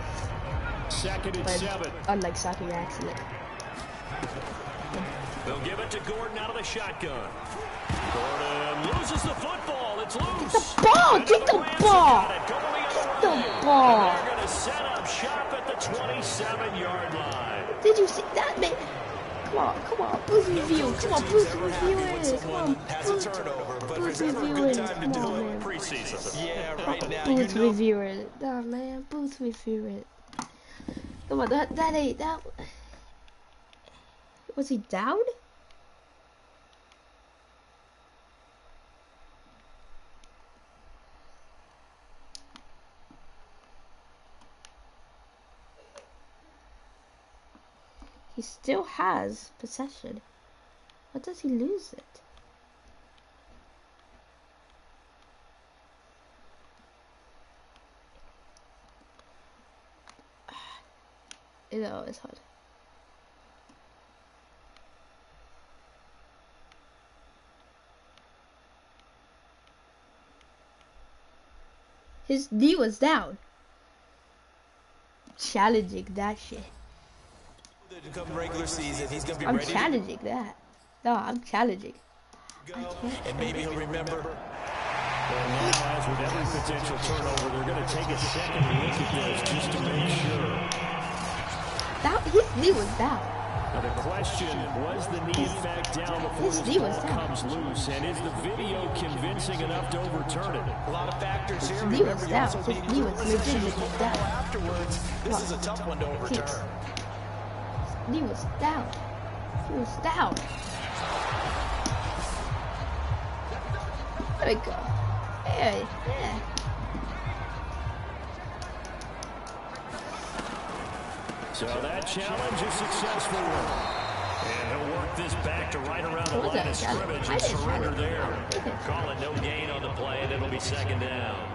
2nd and 7. Unlike soccer accident. They'll give it to Gordon out of the shotgun. Gordon loses the football. It's loose. Get the ball! Get the ball! Get the ball! They're going to set up shop at the 27-yard line. Did you see that, man? Come on, Boost review. Come on, Boost review it. Come on, Boost review it. Come on, man. Preseason. Yeah, right now. Boost review it. Nah, man, Boost review it. Come on, that ain't that. Was he down? He still has possession. What does he lose it? It's hard. His knee was down. Challenging that shit. Come regular season, he's gonna be I'm ready challenging that. No, I'm challenging. And maybe he'll remember. As with every potential turnover, they're going to take a second look at this just to make sure. His knee was down. Now the question, was the knee in fact down before this ball comes loose? And is the video convincing enough to overturn it? A lot of factors here. His knee was down. His knee was legitimately down. Afterwards, this is a tough one to overturn. His knee was down. He was down. There we go. Yeah. So that challenge is successful. And he'll work this back to right around the line of scrimmage and surrender there. Call it no gain on the play, and it'll be 2nd down.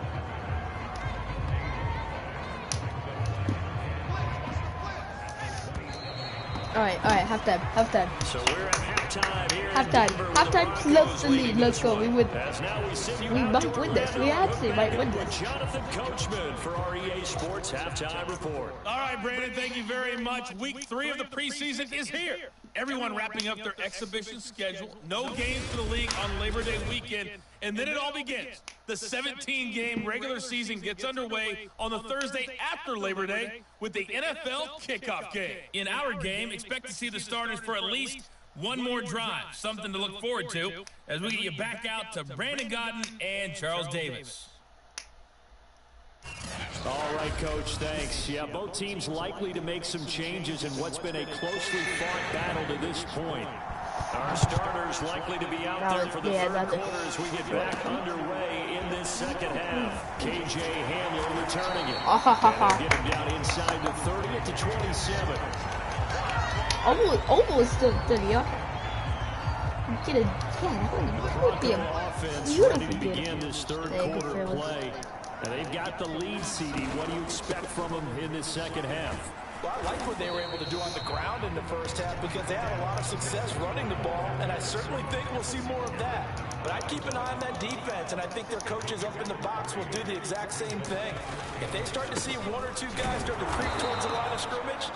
All right, halftime. So we're at halftime here. Halftime close the lead. Let's go. We win. We might win this. We actually might win this. Jonathan Coachman for our EA Sports Halftime Report. All right, Brandon, thank you very much. Week 3 of the preseason is here. Everyone wrapping up their exhibition schedule. No games for the league on Labor Day weekend. And then it all begins. The 17-game regular season gets underway on the Thursday after Labor Day with the NFL kickoff game. In our game, expect to see the starters for at least one more drive. Something to look forward to as we get you back out to Brandon Gaudin and Charles Davis. All right, Coach, thanks. Yeah, both teams likely to make some changes in what's been a closely fought battle to this point. Our starters likely to be out there for the third quarter as we get back underway in this second half. KJ Hamler returning it. Get him down inside the 30 at the 27. Almost still 30 up. Get it. Yeah, that would be a beautiful begin this third quarter play. And they've got the lead, CD. What do you expect from them in this second half? Well, I like what they were able to do on the ground in the first half because they had a lot of success running the ball, and I certainly think we'll see more of that. But I keep an eye on that defense, and I think their coaches up in the box will do the exact same thing. If they start to see one or two guys start to creep towards the line of scrimmage,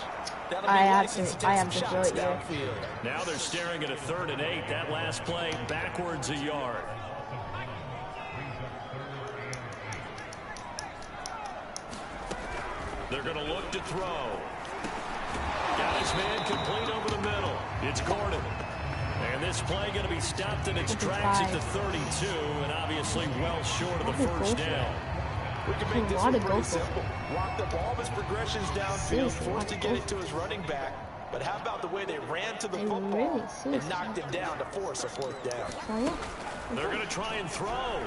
that'll be license to take some shots downfield. Now they're staring at a 3rd and 8. That last play backwards a yard. They're going to look to throw. Got his man complete over the middle. It's Gordon. And this play going to be stopped in its tracks at the 32, and obviously well short of the first down. We can make this one pretty simple. Locked up all of his progressions downfield, forced to get it to his running back. But how about the way they ran to the football and knocked him down to force a 4th down? They're going to try and throw.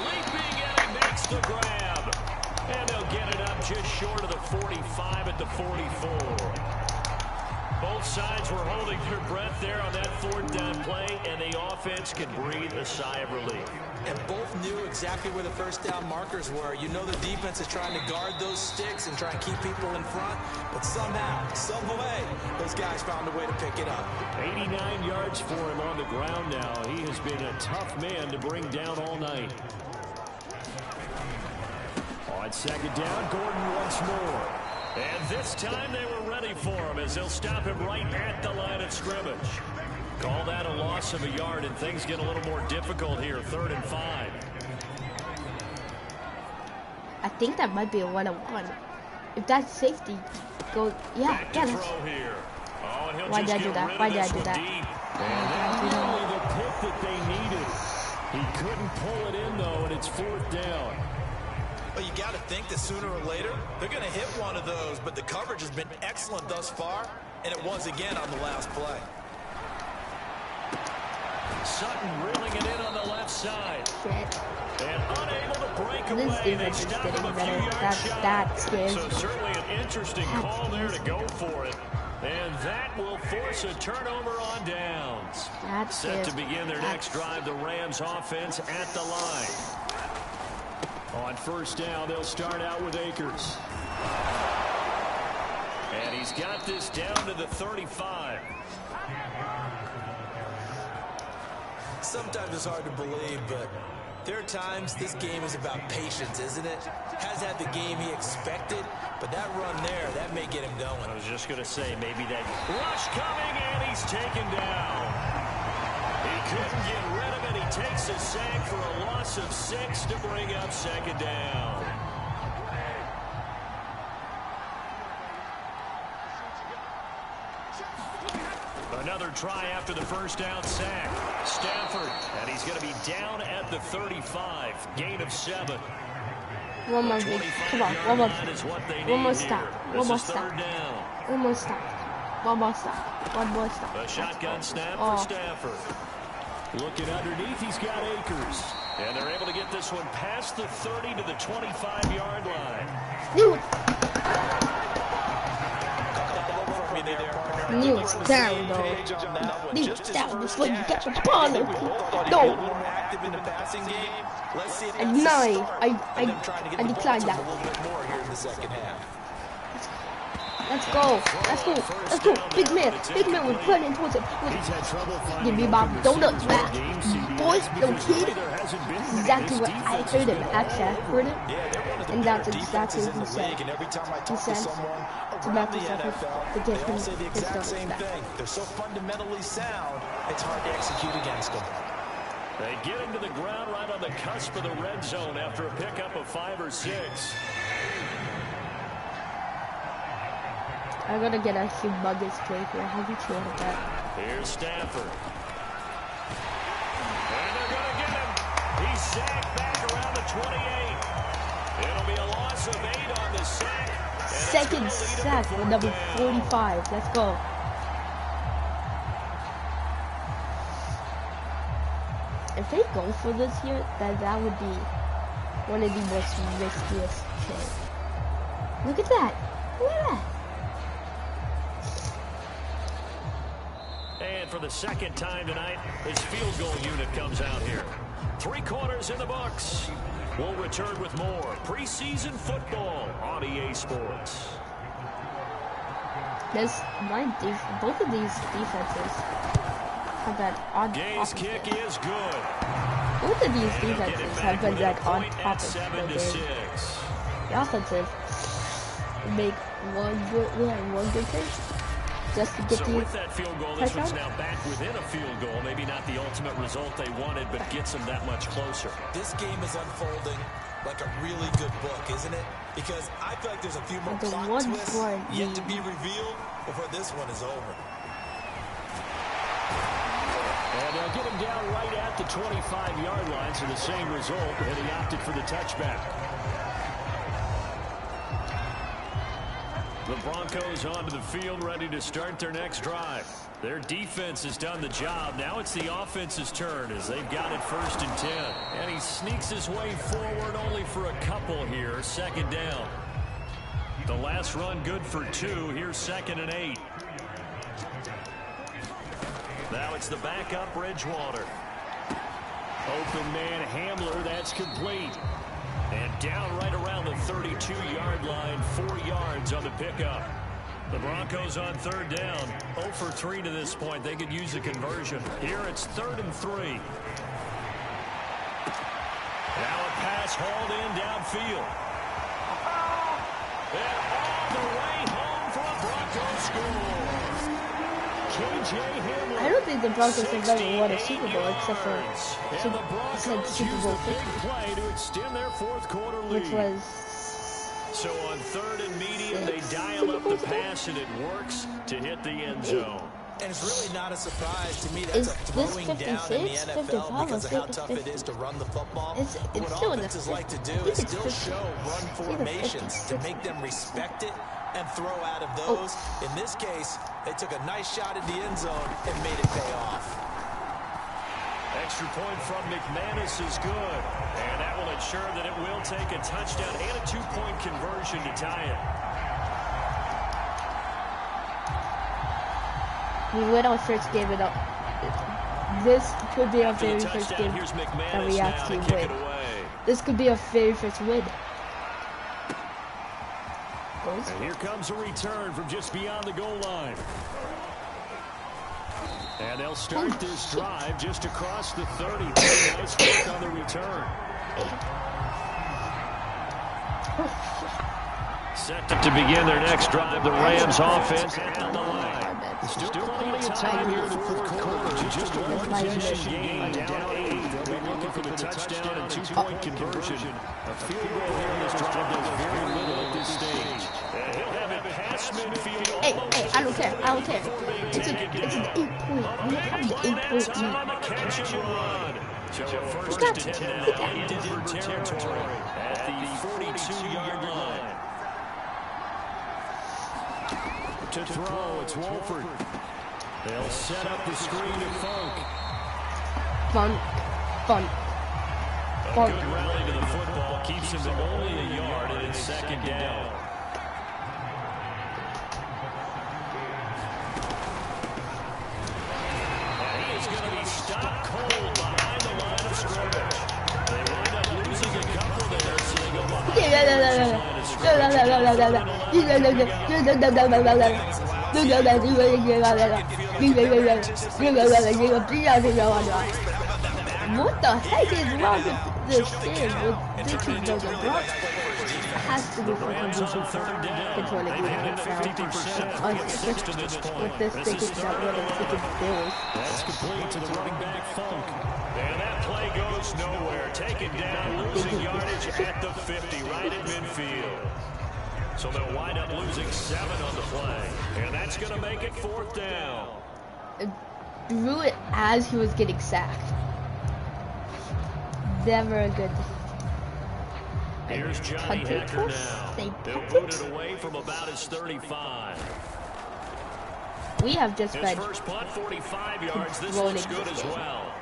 Leaping, and he makes the grab. And they'll get it up just short of the 45 at the 44. Both sides were holding their breath there on that 4th down play, and the offense can breathe a sigh of relief. And both knew exactly where the first down markers were. You know the defense is trying to guard those sticks and try and keep people in front, but somehow, some way, those guys found a way to pick it up. 89 yards for him on the ground now. He has been a tough man to bring down all night. On 2nd down, Gordon once more. And this time they were ready for him as they'll stop him right at the line of scrimmage. Call that a loss of a yard, and things get a little more difficult here. 3rd and 5. I think that might be a 1-on-1. If that safety goes, yeah, yeah. Here. Oh, and why did I do that? Why did I do that? And really the pick that they needed. He couldn't pull it in though, and it's 4th down. Well, you got to think that sooner or later they're going to hit one of those, but the coverage has been excellent thus far, and it was again on the last play. Sutton reeling it in on the left side. And unable to break away. They stop him a few yards shy. So certainly an interesting call there to go for it. And that will force a turnover on downs. Set to begin their next drive, the Rams offense at the line. On 1st down, they'll start out with Akers. And he's got this down to the 35. Sometimes it's hard to believe, but there are times this game is about patience, isn't it? Has had the game he expected, but that run there, that may get him going. I was just going to say, maybe that rush coming, and he's taken down. He couldn't get rid of it. He takes a sack for a loss of 6 to bring up 2nd down. Another try after the 1st down sack. Stafford, and he's going to be down at the 35. Gain of 7. One more big. Come on, one more. One more stop. One more stop. One more stop. One more stop. One more stop. A shotgun snap for Stafford. Looking underneath, he's got Akers. And they're able to get this one past the 30 to the 25-yard line. Kneel down, though. Kneel down before you get the ball. Go. And 9. I declined that. Let's go. Let's go. Let's go. Big man. Big man was running towards him. Give me my donuts back. Boys, little kid. Exactly what I heard him. Actually, I heard it. And that's exactly what he said. He said to Matthew Stafford to get him his donuts back. They're so fundamentally sound, it's hard to execute against them. They get him to the ground right on the cusp of the red zone after a pickup of 5 or 6. I'm gonna get a humongous play here. How do you feel about that? Here's Stafford. And they're gonna get him. He's sack back around the 28. It'll be a loss of 8 on the sack. Second sack for number 45. Let's go. If they go for this here, that would be one of the most riskiest things. Look at that. Look at that. And for the second time tonight, his field goal unit comes out here. 3 quarters in the books. We'll return with more preseason football on EA Sports. Both of these defenses have that on Gay's top kick of it. is good. Both of these defenses have been that on top of the game. The offensive make one good thing just to get so you with that field goal, this one's now back within a field goal. Maybe not the ultimate result they wanted, but gets them that much closer. This game is unfolding like a really good book, isn't it? Because I feel like there's a few more plot twists yet to be revealed before this one is over. And they'll get him down right at the 25-yard line, so the same result, and he opted for the touchback. The Broncos onto the field, ready to start their next drive. Their defense has done the job. Now it's the offense's turn as they've got it 1st and 10. And he sneaks his way forward only for a couple here. 2nd down. The last run good for 2. Here's 2nd and 8. Now it's the backup Bridgewater. Open man Hamler, that's complete. And down right around the 32-yard line, 4 yards on the pickup. The Broncos on 3rd down, 0 for 3 to this point. They could use a conversion. Here it's 3rd and 3. Now a pass hauled in downfield. And all the way home for a Broncos score. KJ Hamler. I don't think the Broncos have ever won a Super Bowl except for Super Bowl 50, play to extend their 4th quarter lead. which was. So on 3rd and medium, they dial up the pass, and it works to hit the end zone. And it's really not a surprise to me. That's a throwing down in the NFL because of how tough it is to run the football. It's what still in the offenses like to do is still show run formations to make them respect it and throw out of those. In this case, they took a nice shot at the end zone and made it pay off. Extra point from McManus is good. And that will ensure that it will take a touchdown and a 2-point conversion to tie it. We went our first game it up. This could be our very first game that we actually win. This could be our very first win. And here comes a return from just beyond the goal line. And they'll start this drive just across the 30. Nice work on the return. Set to begin their next drive, the Rams offense. Still plenty of time here in the 4th quarter. Just a one-possession game, down 8. They'll be looking for the touchdown and 2-point conversion. A field goal here in this drive does very little at this stage. He'll have it past midfield. Hey, I don't care. It's an 8-point. We have the 8-point lead. So a 1st and 10 now in Denver territory at the 42-yard line. To throw, it's Wolford. They'll set up the screen to Funk. A good rally to the football keeps him to only a yard, and it's 2nd down. And he is going to be stopped cold behind the line of scrimmage. They wind up losing a couple there, so they go behind the line of What the heck is wrong with this thing with Dickie Dozen Brock? Has to be for controlling the with this thinking that what I'm thinking Bills. That's complete to the running back Funk. And that play goes nowhere. Taken down, losing yardage at the 50, right at midfield. So they'll wind up losing 7 on the play. And that's going to make it 4th down. Drew it as he was getting sacked. never a good. Here's Johnny Hekker now. They'll put it away from about his 35. We have just been first punt, 45 yards. This looks good as well.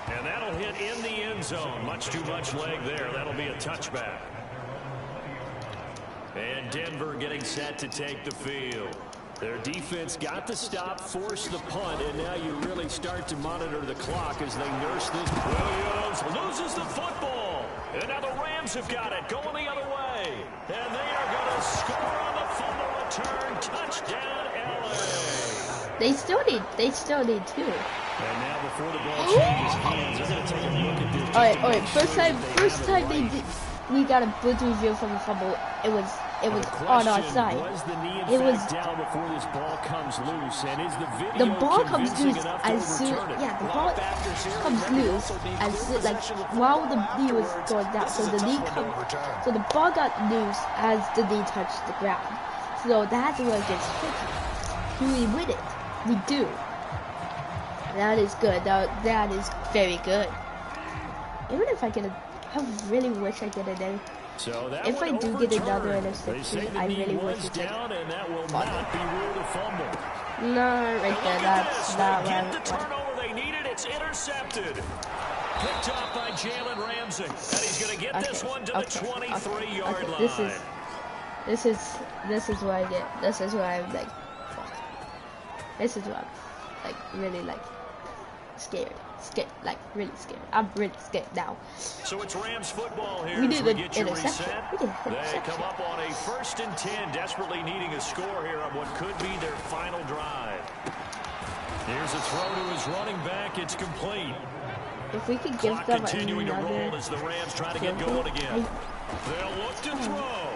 And that'll hit in the end zone. Much too much leg there. That'll be a touchback. And Denver getting set to take the field. Their defense got the stop, forced the punt, and now you really start to monitor the clock as they nurse this. Williams loses the football. And now the Rams have got it, going the other way. And they are going to score on the fumble return. Touchdown, LA. They still need two. And now before the ball changes hands, they're going to take a look at this. All right. First time we got a good review from the fumble. It was on our side. It was down before this ball comes loose, and is the video the ball comes loose as soon. Yeah, the ball comes loose as soon, like while the knee was going down. So the ball got loose as the knee touched the ground. So that's where it gets tricky. Do we win it? We do. That is good. That is very good. Even if I get I really wish I get it in. So if I do get another interception, I really wish it down, and that will not be ruled a fumble. No, right there. That's not right. The turnover they needed. It's intercepted. Picked up by Jalen Ramsey, and he's going to get this one to the 23-yard line. This is what I get. This is what I'm like. Fuck. This is what I'm like really like scared. Like really scared. I'm really scared now. So it's Rams football here. We did an interception. They come up on a 1st and 10, desperately needing a score here on what could be their final drive. Here's a throw to his running back. It's complete. If we could give them continuing another to roll as the Rams try to get going again. They'll look to throw.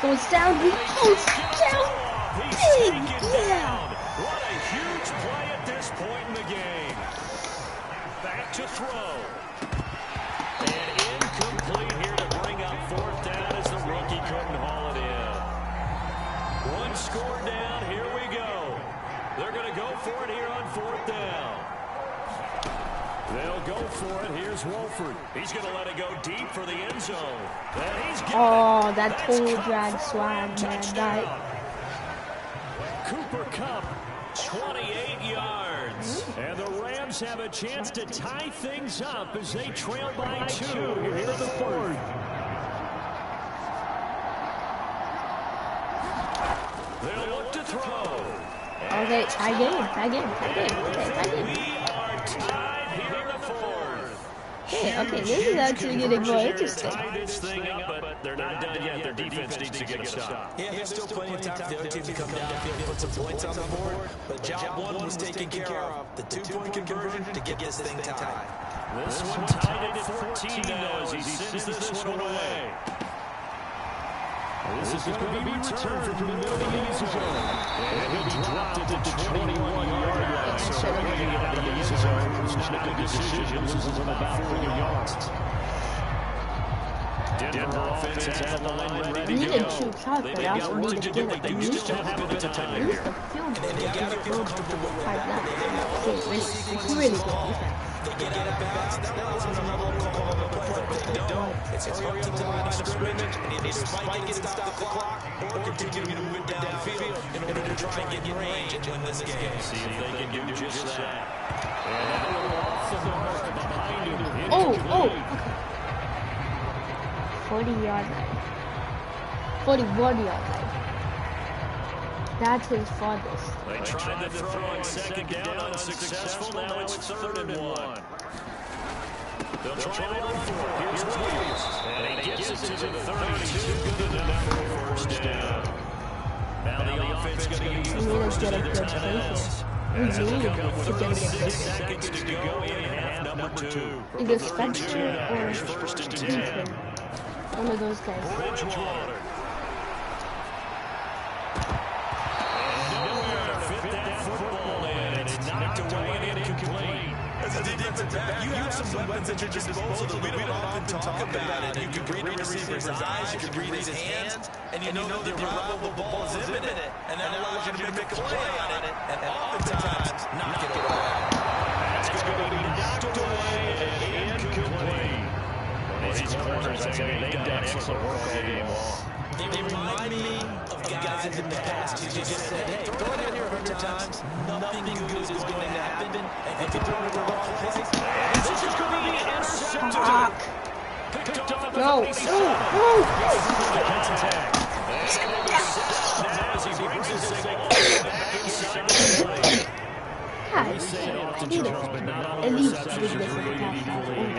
Goes down. He goes down. Yeah. What a huge play at this point in the game. Back to throw. And incomplete here to bring up 4th down as the rookie couldn't haul it in. One score down. Here we go. They're going to go for it here on 4th down. They'll go for it. Here's Wolford. He's going to let it go deep for the end zone. And he's got it. That total drag swag, man. Cooper Kupp, 28 yards. And the Rams have a chance to tie things up as they trail by 2 here in the 4th. They'll look to throw. Okay, tie game. We are tied here in the 4th. Okay, this is actually getting more interesting. Tie this thing up, but they're not done yet. Their defense needs to get a stop. Yeah, there's still plenty of time for the other team to come down and put some points on the board. But job 1 was taken care of. The 2-point conversion to get this thing tied. This one tied at 14 now as he sends this one away. This is going to be returned from the middle of the end zone. And he'll be dropped at the 21-yard line. So they're going to get out of the end zone. It's not a good decision. Loses about 40 yards. Denver offense has the line ready to go. They've got work to do, but they still have a bit of time here. And they got to feel comfortable with it's really good. They get out of bounds. That allows them to level call on the play. But they don't. It's hurry up to the line of scrimmage and either spike it and stop the clock or continue to move it down the field in order to try and get in range and win this game. See if they can do just that. And a little off the mark behind him. Okay. 40-yard line. 41-yard line. That's his farthest. They tried the throw on 2nd down, unsuccessful. Now it's 3rd and 1. They'll try to run for it. Here's Williams. And he gets it to the 32. Good enough for a 1st down. Now the offense going to use the first of their timeouts. As it comes with 6 seconds to go in half number 2. Either Spencer or 1st and 10. One of those guys. Bridgewater. You have some weapons at your disposal that we don't often talk about. You can read a receiver's eyes, you can read his hands, and you know the arrival of the ball is imminent, and that allows you to make a play on it, and oftentimes knock it away. That's going to be knocked away. regardless of work all game long. They remind me of guys in the past who just said, hey, throw it in here 100 times, nothing good is going to happen, and if you throw it in the wrong place, this is going to be intercepted. No. At least with this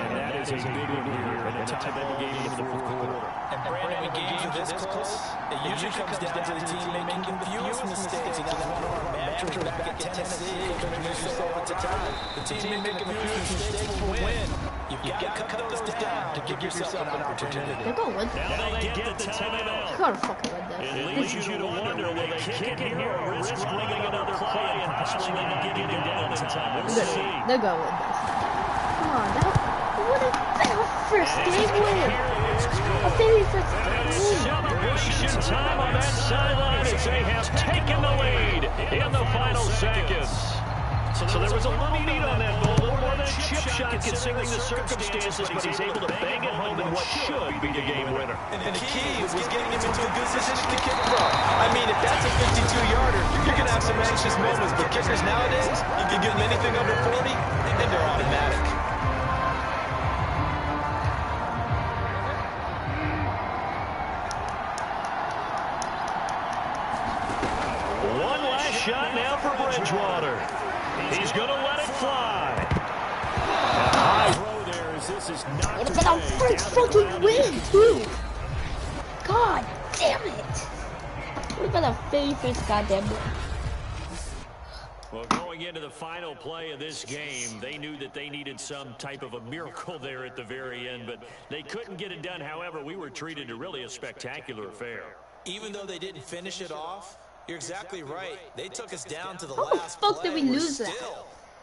that is a big one here in a tie-ball game in the fourth quarter. And Brandon, when games are this close, it usually comes down to the team making the fewest mistakes. And that's one of our mantras back at Tennessee. Introduce yourself at the time. The team making the fewest mistakes will win. You've got to cut those down to give yourself an opportunity. They're going with that. Now they get the timeout. I gotta fucking with that. It leads you to wonder, will they kick it here or risk running another play and possibly not getting it down in time? We'll see. They're going with this. Come on, what a first game win. A very first game. Celebration time on that sideline as they have taken the lead in the final seconds. So there was a little meat on that goal, a little more than a chip shot considering the circumstances, but he's able to bang it home in what should be the game winner. And the key was getting him into a good position to kick from. I mean, if that's a 52-yarder, you're going to have some anxious moments, but kickers nowadays, you can give them anything under 40, and they're automatic. One last shot now for Bridgewater. He's going to let it fly. High throw there as this is knocked What about a first fucking win, too? God damn it. What about a very first goddamn win? Well, going into the final play of this game, they knew that they needed some type of a miracle there at the very end, but they couldn't get it done. However, we were treated to really a spectacular affair. Even though they didn't finish it off, you're exactly right. They took us down to the How the last fuck play. did we lose that?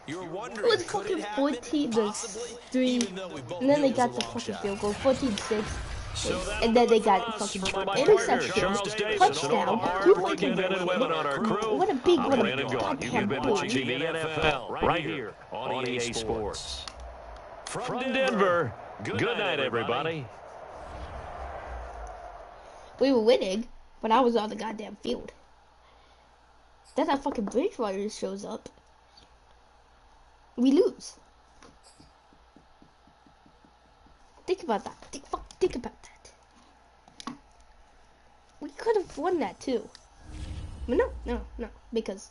You're It wondering, was could fucking it happen? 14-3, Even though we both and then knew they it got was the a long fucking shot. field goal, 14-6, And then they got fucking interception, touchdown. You fucking, what a big, what a goddamn been goal. watching the NFL right here on EA Sports. From Denver, good night, everybody. We were winning, but I was on the goddamn field. Then that fucking Bridgewater shows up. We lose. Think about that. Think about that. We could have won that too. But no, because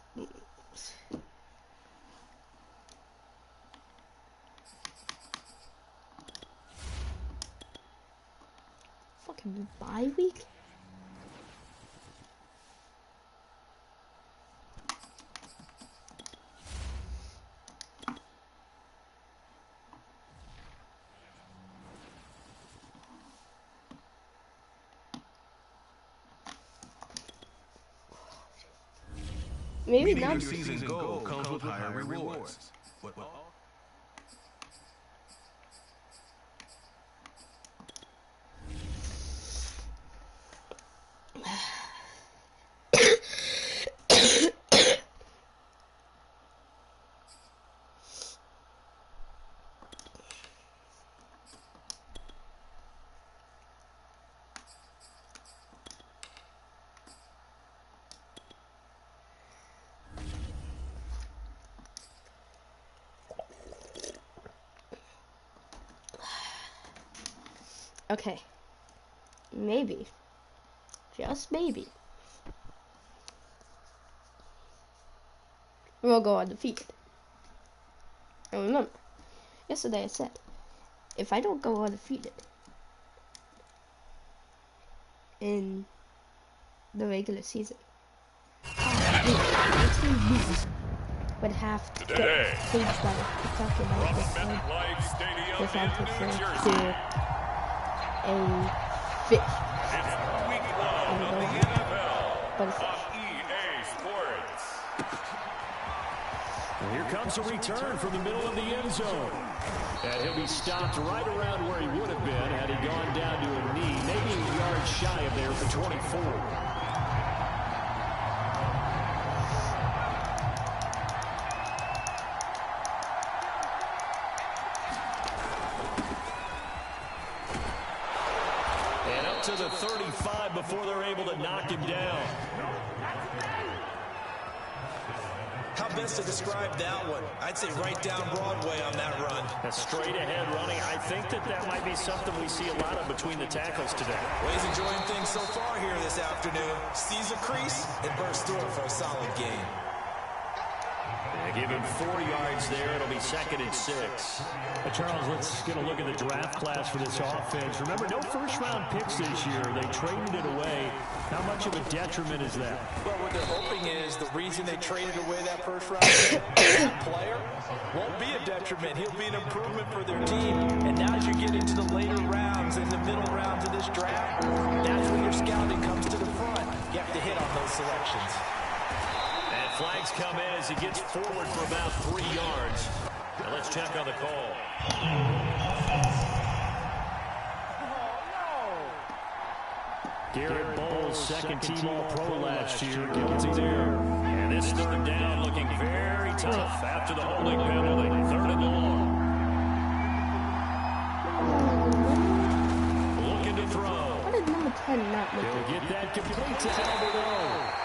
fucking bye week. Maybe not. Your season goal comes with higher rewards. Okay. Maybe. Just maybe. We'll go undefeated. And remember, yesterday I said, if I don't go undefeated in the regular season, my team lose would have to think about it. Talking about this would have to think to a fish. But it's Here comes a return from the middle of the end zone. And he'll be stopped right around where he would have been had he gone down to a knee, maybe a yard shy of there for 24. To to the 35 before they're able to knock him down. How best to describe that one? I'd say right down Broadway on that run. A straight ahead running. I think that might be something we see a lot of between the tackles today. Well, he's enjoying things so far here this afternoon. Sees a crease and bursts through it for a solid gain. Give him 4 yards there. It'll be 2nd and 6. Charles, let's get a look at the draft class for this offense. Remember, no first-round picks this year. They traded it away. How much of a detriment is that? Well, what they're hoping is the reason they traded away that first-round pick, that player won't be a detriment. He'll be an improvement for their team. And now as you get into the later rounds and the middle rounds of this draft, that's when your scouting comes to the front. You have to hit on those selections. Flags come in as he gets forward for about 3 yards. Now let's check on the call. Garrett Bowles, second-team All-Pro last year, guilty there. And this 3rd down looking very tough after the holding penalty. 3rd and long. Looking to throw. What did number 10 not look? He'll get that complete to Alberto.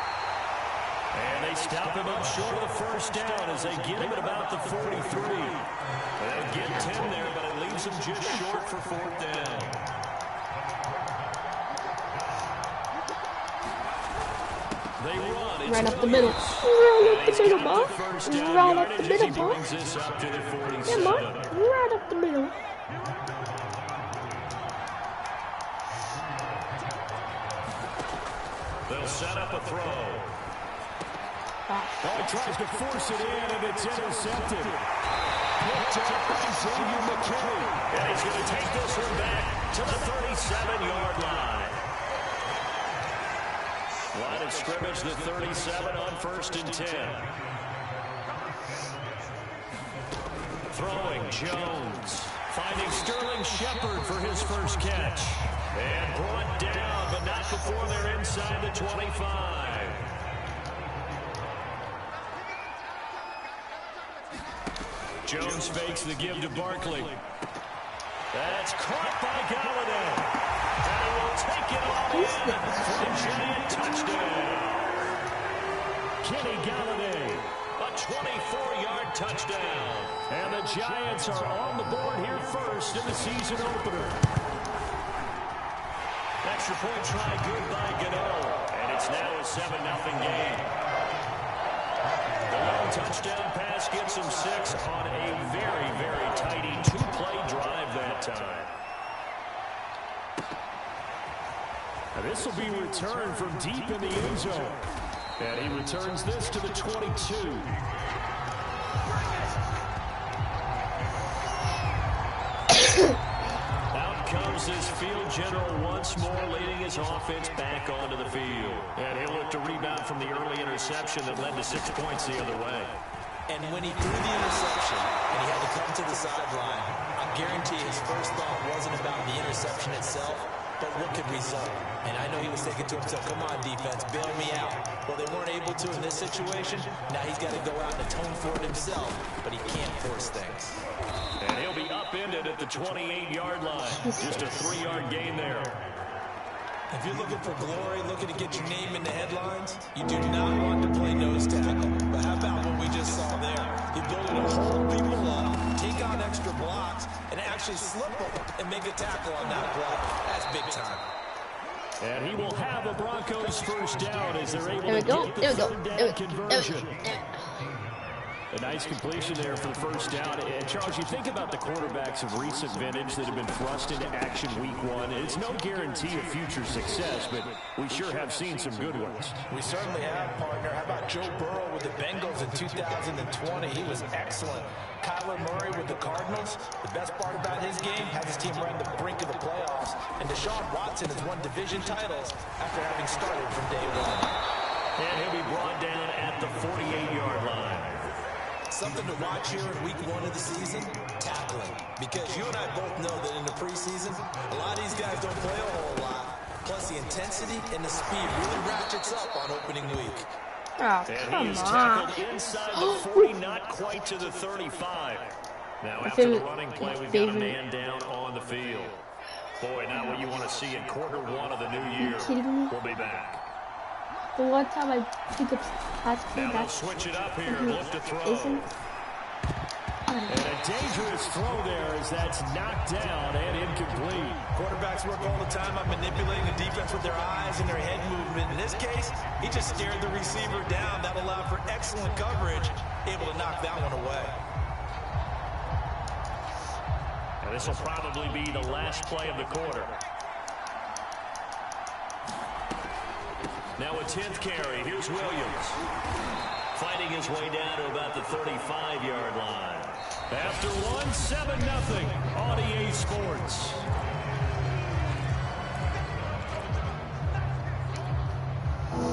And they stop him up short of the 1st down as they get him at about the 43. They'll get 10 there, but it leaves him just short for 4th down. They run. Right up the middle. Right up the middle, ball. Right up the middle, ball. Yeah, Mark. Right up the middle. They'll set up a throw. Oh, he tries to force it in, and it's intercepted. Picked up by Xavier McKinney. And he's going to take this one back to the 37-yard line. Line of scrimmage, the 37 on 1st and 10. Throwing Jones. Finding Sterling Shepard for his first catch. And brought down, but not before they're inside the 25. Jones fakes the give to Barkley. That's caught by Galladay. And he will take it all in for the Giant touchdown. Kenny Galladay. A 24-yard touchdown. And the Giants are on the board here first in the season opener. Extra point try good by Gano. And it's now a 7-0 game. The long touchdown pass gets him 6 on a very, very tidy 2-play drive that time. Now this will be returned from deep in the end zone. And he returns this to the 22. Out comes his field general once more, leading his offense back onto the field. And he'll look to rebound from the early interception that led to 6 points the other way. And when he threw the interception and he had to come to the sideline, I guarantee his first thought wasn't about the interception itself, but what could result. And I know he was thinking to himself, come on, defense, bail me out. Well, they weren't able to in this situation. Now he's got to go out and atone for it himself, but he can't force things. And he'll be upended at the 28-yard line. Just a 3-yard gain there. If you're looking for glory, looking to get your name in the headlines, you do not want to play nose tackle. But how about what we just saw there? The ability to hold people up, take on extra blocks, and actually slip them and make a tackle on that play. That's big time. And he will have a Broncos first down as they're able to get the third down conversion. A nice completion there for the first down. And Charles, you think about the quarterbacks of recent vintage that have been thrust into action week 1. It's no guarantee of future success, but we sure have seen some good ones. We certainly have, partner. How about Joe Burrow with the Bengals in 2020? He was excellent. Kyler Murray with the Cardinals. The best part about his game, has his team right on the brink of the playoffs. And Deshaun Watson has won division titles after having started from day 1. And he'll be brought down at the 48-yard line. Something to watch here in week 1 of the season, tackling. Because you and I both know that in the preseason, a lot of these guys don't play a whole lot. Plus the intensity and the speed really ratchets up on opening week. Oh, and come he is on. tackled inside the 40, not quite to the 35. Now after the running play, we've got a man down on the field. Boy, not what you want to see in quarter one of the new year. Are you kidding me? We'll be back. The one time I pick up pass play, Now they'll switch it up here and look to throw. Isn't. And a dangerous throw there as that's knocked down and incomplete. Quarterbacks work all the time on manipulating the defense with their eyes and their head movement. In this case, he just stared the receiver down. That allowed for excellent coverage, able to knock that one away. And this will probably be the last play of the quarter. Now a 10th carry. Here's Williams. Fighting his way down to about the 35-yard line. After one, 7-0 on EA Sports.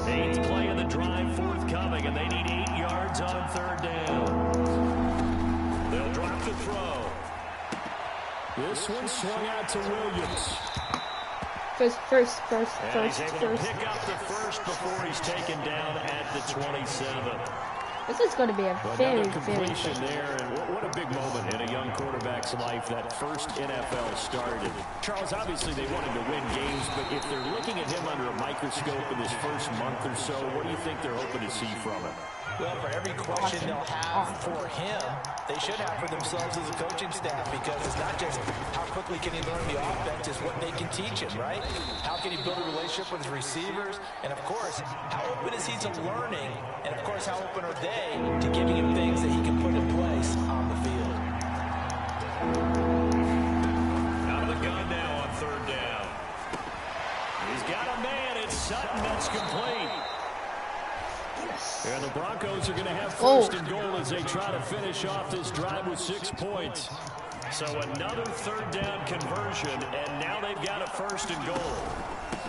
Eighth play of the drive forthcoming, and they need 8 yards on third down. They'll drop the throw. This one swung out to Williams. First. He's able to pick up the first before he's taken down at the 27. This is going to be a very completion there, and what a big moment in a young quarterback's life, that first NFL started. Charles, obviously they wanted to win games, but if they're looking at him under a microscope in this first month or so, what do you think they're hoping to see from him? Well, for every question they'll have for him, they should have for themselves as a coaching staff, because it's not just how quickly can he learn the offense, it's what they can teach him, right? How can he build a relationship with his receivers? And, of course, how open is he to learning? And, of course, how open are they to giving him things that he can put in place on the field? Out of the gun now on third down. He's got a man. It's Sutton. That's complete. And the Broncos are going to have first and goal as they try to finish off this drive with 6 points. So another third down conversion, and now they've got a first and goal.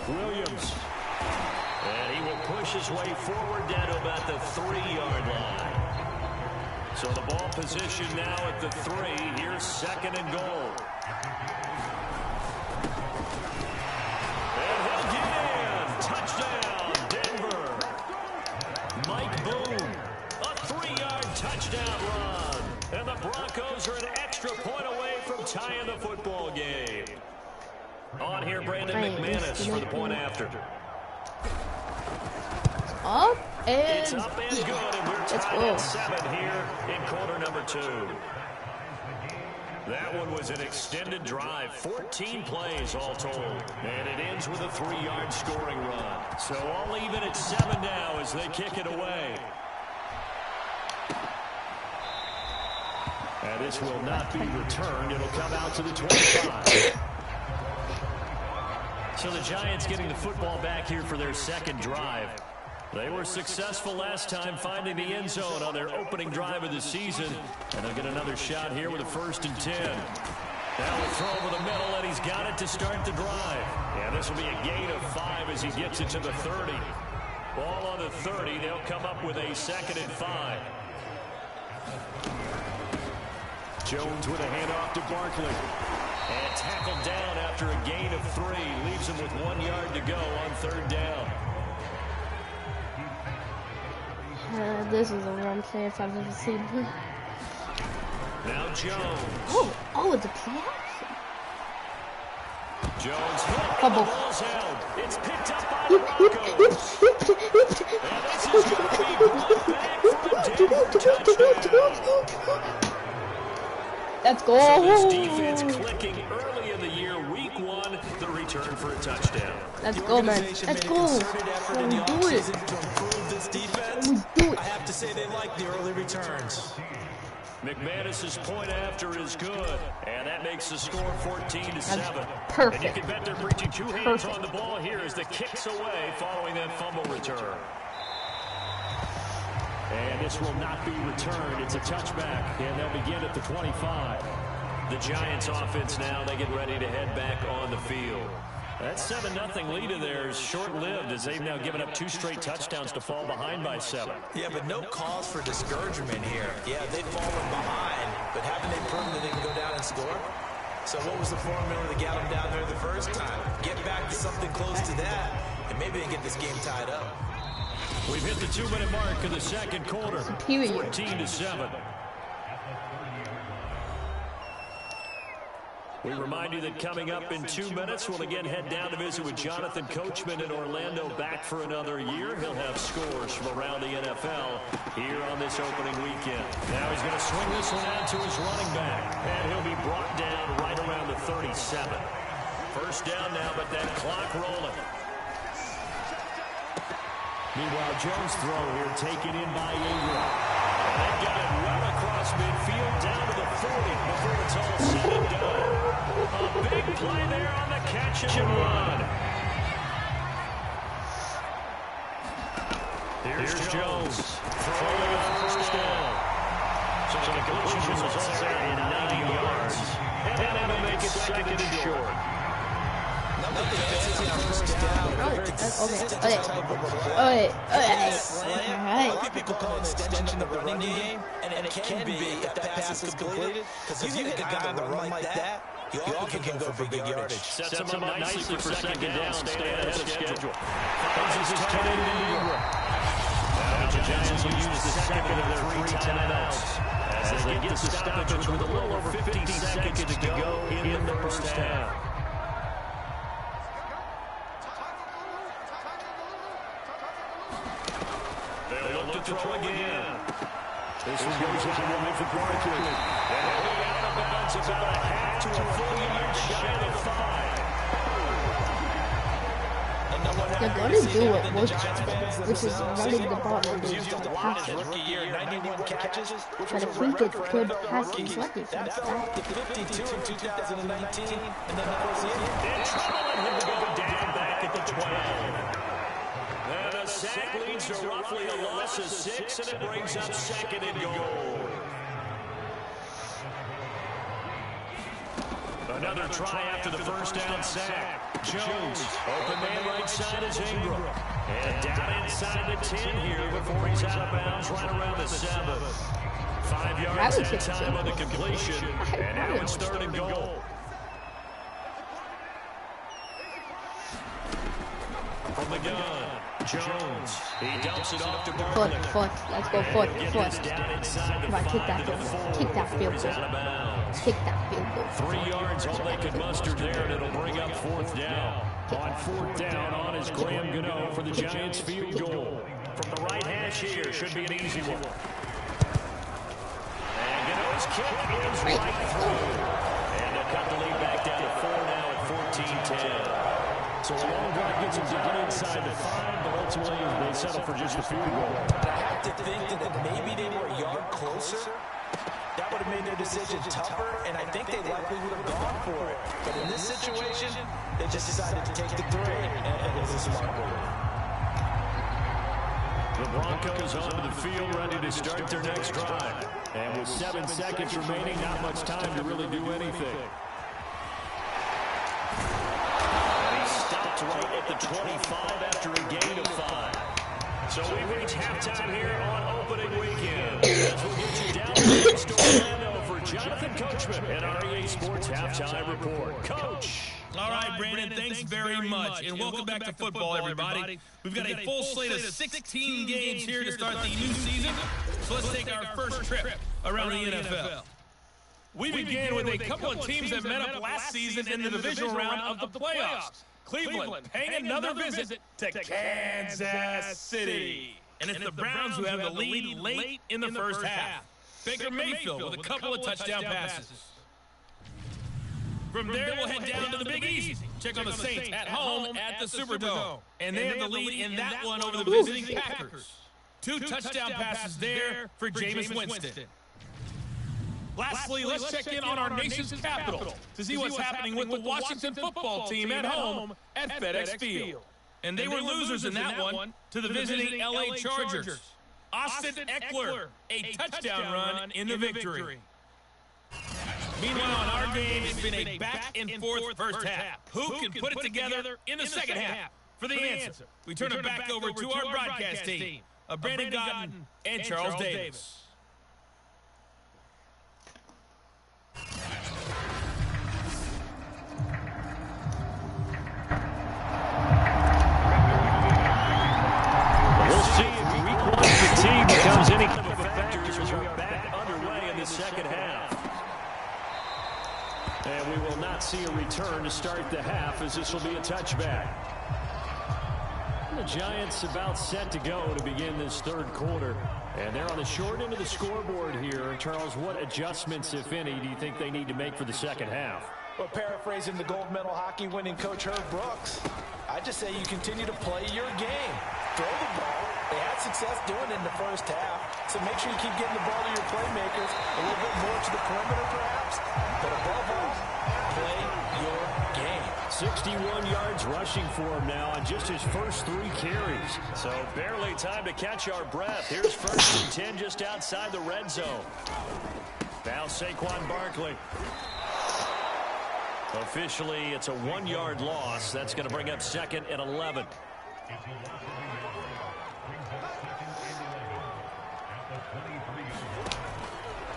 Williams. And he will push his way forward down to about the 3-yard line. So the ball position now at the 3. Here's second and goal. And he'll get in. Touchdown, Denver. Mike Boone, a 3-yard touchdown run. And the Broncos are an extra point away from tying the football game. On here, Brandon McManus for the point after. Up and it's up and good, and we're tied at 7 here in quarter number 2. That one was an extended drive, 14 plays all told. And it ends with a 3-yard scoring run. So all even at 7 now as they kick it away. And this will not be returned. It'll come out to the 25. So the Giants getting the football back here for their second drive. They were successful last time finding the end zone on their opening drive of the season. And they'll get another shot here with a 1st and 10. Now a throw over the middle, and he's got it to start the drive. Yeah, this will be a gain of 5 as he gets it to the 30. Ball on the 30. They'll come up with a 2nd and 5. Jones with a handoff to Barkley. And tackled down after a gain of 3. Leaves him with 1 yard to go on third down. This is a run play if I've ever seen him. Now Jones. Oh, it's a play action. Jones hit. Fumble. The ball's held. It's picked up by the Broncos. And this is going to be brought back for a Denver touchdown. Let's go. So this defense clicking early in the year, week 1, the return for a touchdown. Let's go, man. Let's go. We do it. To improve this defense, I have to say they like the early returns. McManus's point after is good, and that makes the score 14-7. Perfect. And you can bet they're reaching 2 hands on the ball here as the kick's away following that fumble return. And this will not be returned. It's a touchback, and they'll begin at the 25. The Giants offense now, they get ready to head back on the field. That 7-0 lead of theirs short-lived as they've now given up 2 straight touchdowns to fall behind by 7. Yeah, but no cause for discouragement here. Yeah, they've fallen behind, but haven't they proven that they can go down and score? So what was the formula that got them down there the first time? Get back to something close to that, and maybe they get this game tied up. We've hit the 2-minute mark of the second quarter, 14-7. We remind you that coming up in 2 minutes, we'll again head down to visit with Jonathan Coachman in Orlando, back for another year. He'll have scores from around the NFL here on this opening weekend. Now he's going to swing this one out to his running back, and he'll be brought down right around the 37. First down now, but that clock rolling. Meanwhile, Jones' throw here taken in by Ingram. And they've got it well across midfield, down to the 40 before it's all said and done. A big play there on the catch and run. Here's Jones throwing a first down. So the completion results there in 90 yards. And that'll make it second and short. Nothing fancy on first down. Alright. People call it extension of the running game, and it can be if that pass is completed. Because if you hit a guy on the run like that, you often can go for big yardage. Sets him up nicely for second down, staying ahead of schedule. Finds his tight end Ingram. Now the Giants will use the second of their 3 timeouts as they get the stoppage with a little over 50 seconds to go in the first half. They'll look to throw again. This one goes out wide for Barkley. And he'll be out of bounds about a half to a full yard shy of 5. They're going to do it, which is running the ball and they start passing. But if we get good passing defense, that's bad. 52 in 2019, and then in trouble, and he'll go down back at the 12. And the sack leads to roughly a loss of 6, and it brings up second and goal. Another try after the first down sack. Jones, open man right side is Ingram. And down inside the 10 here before he's out of bounds right around the 7. 5 yards at a time on the completion. And now it's third and goal. From the gun, Jones. He dumps it off to Barkley. Foot. Let's go foot. Come on, kick that field goal. Kick that field goal. 3 yards, all they could muster there, and it'll bring up fourth down. On fourth down, on is Graham Gano for the Giants field goal. From the right hash here, should be an easy one. And Gano's kick is right through. And they'll cut the lead back down to 4 now at 14-10. So a long drive gets them down inside the 5, but ultimately they settle for just a field goal. I have to think that maybe they were a yard closer. That would have made their decision tougher, and I think they likely would have gone for it. But in this situation, they just decided to take the 3, and it was a smart move. The Broncos onto the field, ready to start their next drive. And with 7 seconds remaining, not much time to really do anything. Right at the 25 after a gain of 5. So we reach halftime here on opening weekend. As we'll get you down to Orlando for Jonathan Coachman and our EA Sports Halftime Report. Coach. All right, Brandon, thanks very much. And welcome back to football, everybody. We've got a full slate of 16 games here to start the new season. So let's take our first trip around the NFL. We began with a couple of teams that met up last season in the divisional round of the playoffs. Cleveland paying another visit to Kansas City. And it's the Browns who have the lead late in the first half. Baker Mayfield with a couple of touchdown passes. From there, we'll head down to the Big East. Check on the Saints at home at the Superdome. And they have the lead in that one over the visiting Packers. 2 touchdown passes there for Jameis Winston. Lastly, let's check in on our nation's capital to see what's happening with the Washington football team at home at FedEx Field. And they were losers in that one to the visiting LA Chargers. Austin Eckler, a touchdown run in the victory. Meanwhile, in our game, it's been a back-and-forth first half. Who can put it together in the second half? For the answer, we turn it back over to our broadcast team of Brandon Gaudin and Charles Davis. We'll see if week 1 fatigue becomes any kind of a factor as we are back underway in the second half. And we will not see a return to start the half, as this will be a touchback. The Giants about set to go to begin this third quarter. And they're on the short end of the scoreboard here. Charles, what adjustments, if any, do you think they need to make for the second half? Well, paraphrasing the gold medal hockey winning coach Herb Brooks, I just say you continue to play your game. Throw the ball. They had success doing it in the first half, so make sure you keep getting the ball to your playmakers, a little bit more to the perimeter perhaps, but above all, play your game. 61 yards rushing for him now on just his first 3 carries. So barely time to catch our breath. Here's 1st and 10 just outside the red zone. Now Saquon Barkley. Officially, it's a 1-yard loss. That's going to bring up 2nd and 11.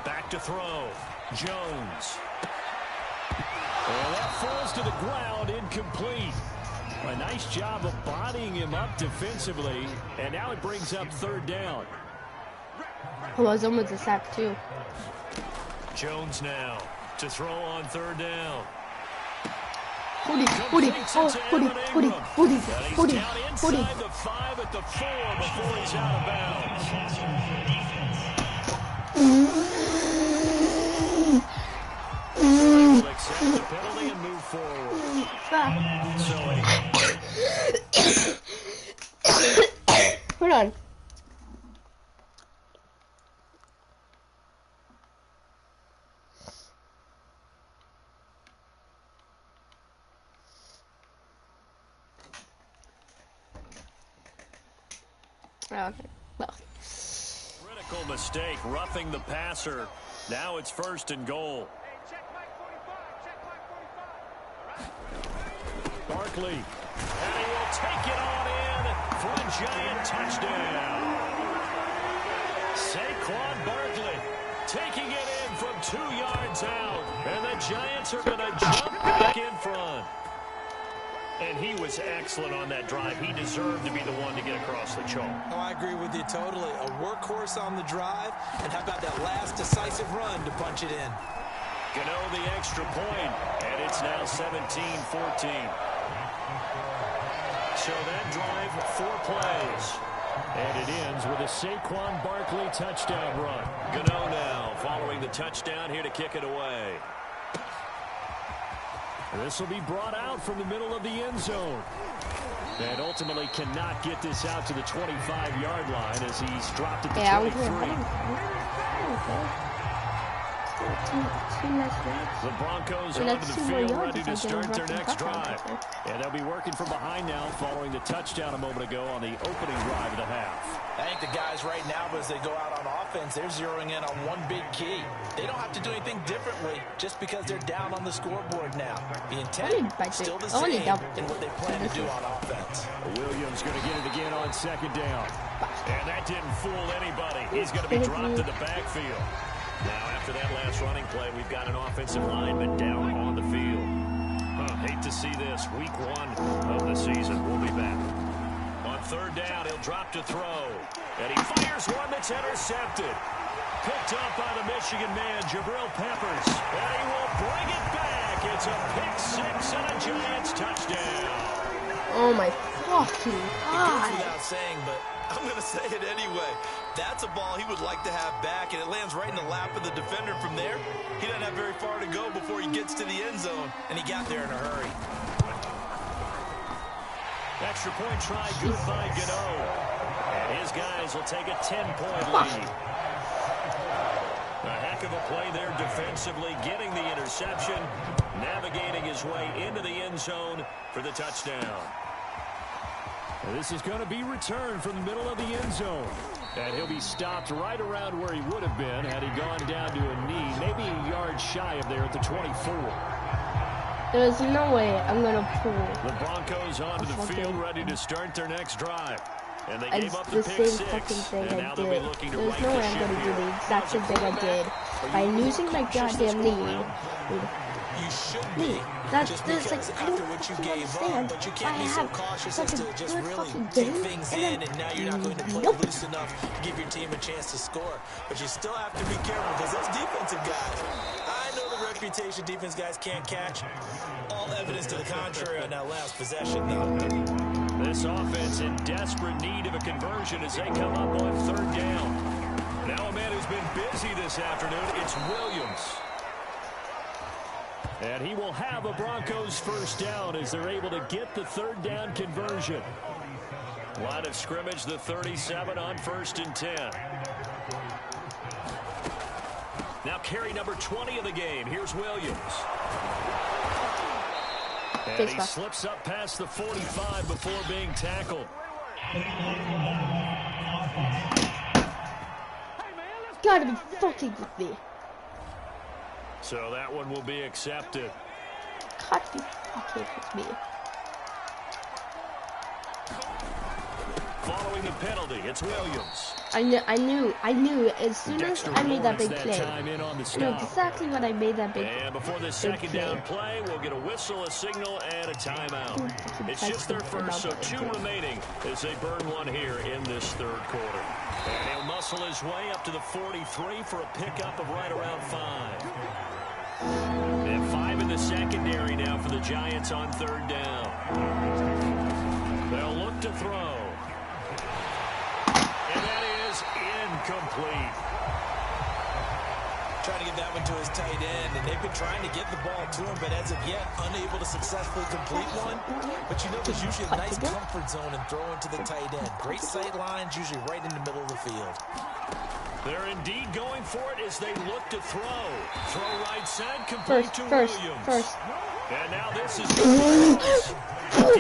Back to throw. Jones. Well, that falls to the ground, incomplete. A nice job of bodying him up defensively, and now it brings up 3rd down. It was almost a sack, too. Jones now to throw on 3rd down. Hoodie. He's down inside the 5 at the 4 before he's out of bounds. Will accept the penalty and move forward. Hold on. Okay. Well. Critical mistake, roughing the passer. Now it's 1st and goal. Barkley, and he will take it on in for a Giant touchdown. Saquon Barkley taking it in from 2 yards out, and the Giants are going to jump back in front. And he was excellent on that drive. He deserved to be the one to get across the chalk. Oh, I agree with you totally. A workhorse on the drive, and how about that last decisive run to punch it in? Gano the extra point, and it's now 17-14. So that drive, 4 plays. And it ends with a Saquon Barkley touchdown run. Gano now following the touchdown here to kick it away. This will be brought out from the middle of the end zone. And ultimately cannot get this out to the 25-yard line as he's dropped at the 23. The Broncos onto the field ready to start their next drive. And they'll be working from behind now following the touchdown a moment ago on the opening drive of the half. I think the guys right now, as they go out on offense, they're zeroing in on one big key. They don't have to do anything differently just because they're down on the scoreboard now. The intent still the same in what they plan to do on offense. Williams going to get it again on 2nd down. And that didn't fool anybody. He's going to be dropped to the backfield. Now, after that last running play, we've got an offensive lineman down on the field. Hate to see this. Week 1 of the season. We'll be back. On 3rd down, he'll drop to throw. And he fires one that's intercepted. Picked up by the Michigan man, Jabril Peppers. And he will bring it back. It's a pick-6 and a Giants touchdown. Oh, my fucking God. It goes without saying, but I'm going to say it anyway. That's a ball he would like to have back, and it lands right in the lap of the defender from there. He doesn't have very far to go before he gets to the end zone, and he got there in a hurry. Extra point try, good by Gano. And his guys will take a 10-point lead. A heck of a play there defensively, getting the interception, navigating his way into the end zone for the touchdown. This is going to be returned from the middle of the end zone. And he'll be stopped right around where he would have been had he gone down to a knee, maybe a yard shy of there at the 24. There's no way I'm going to pull. The Broncos onto the field ready to start their next drive. And they gave up the pick same 6, fucking thing and I now did. they'll be looking to There's right no the way I'm ship going to do here. the exact same thing I did by losing my goddamn knee. You should be. That's just this, because like, after what you gave up, but you can't be so cautious as to just really take things in, and now you're not going to play loose enough to give your team a chance to score. But you still have to be careful because those defensive guys, I know the reputation defense guys can't catch. All evidence to the contrary on that last possession, though. This offense in desperate need of a conversion as they come up on third down. Now a man who's been busy this afternoon, it's Williams. And he will have a Broncos first down as they're able to get the third down conversion. Line of scrimmage, the 37 on 1st and 10. Now carry number 20 of the game. Here's Williams. And he slips up past the 45 before being tackled. Gotta be fucking with me. So that one will be accepted. Gotta be fucking with me. Following the penalty, it's Williams. I knew as soon as I made that big play. I know exactly what I made that big play. And before the second down play, we'll get a whistle, a signal, and a timeout. It's just their first, so 2 remaining as they burn one here in this third quarter. And he'll muscle his way up to the 43 for a pickup of right around 5. And 5 in the secondary now for the Giants on third down. They'll look to throw. And that is incomplete. Trying to get that one to his tight end, and they've been trying to get the ball to him, but as of yet, unable to successfully complete one. But you know, there's usually a nice comfort zone in throwing to the tight end. Great sight lines, usually right in the middle of the field. They're indeed going for it as they look to throw. Throw right side, complete to Williams. And now this is defense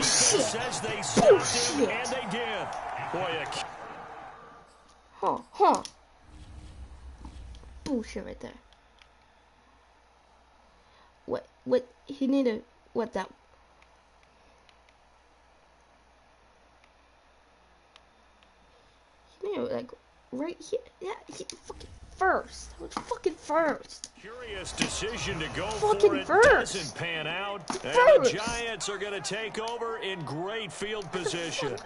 says they stopped him, and they did. Boy, bullshit right there. What, he needed, what that? He needed, like, right here. Yeah, he fucking first. I was fucking first. Curious decision to go fucking for it. First. Doesn't pan out. And the Giants are going to take over in great field position.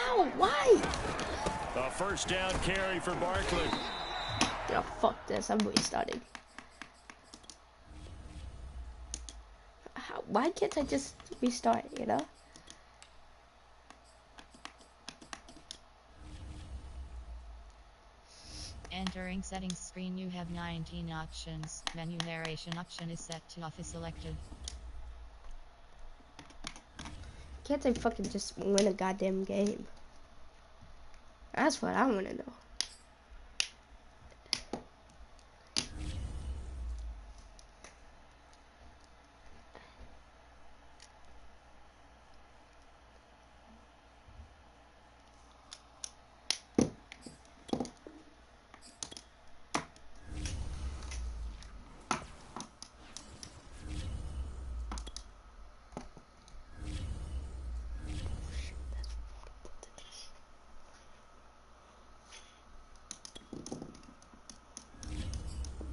Ow, why? A first down carry for Barkley. Yeah, fuck this. I'm restarting. Why can't I just restart, you know? Entering settings screen, you have 19 options. Menu narration option is set to off is selected. Can't I fucking just win a goddamn game? That's what I want to know.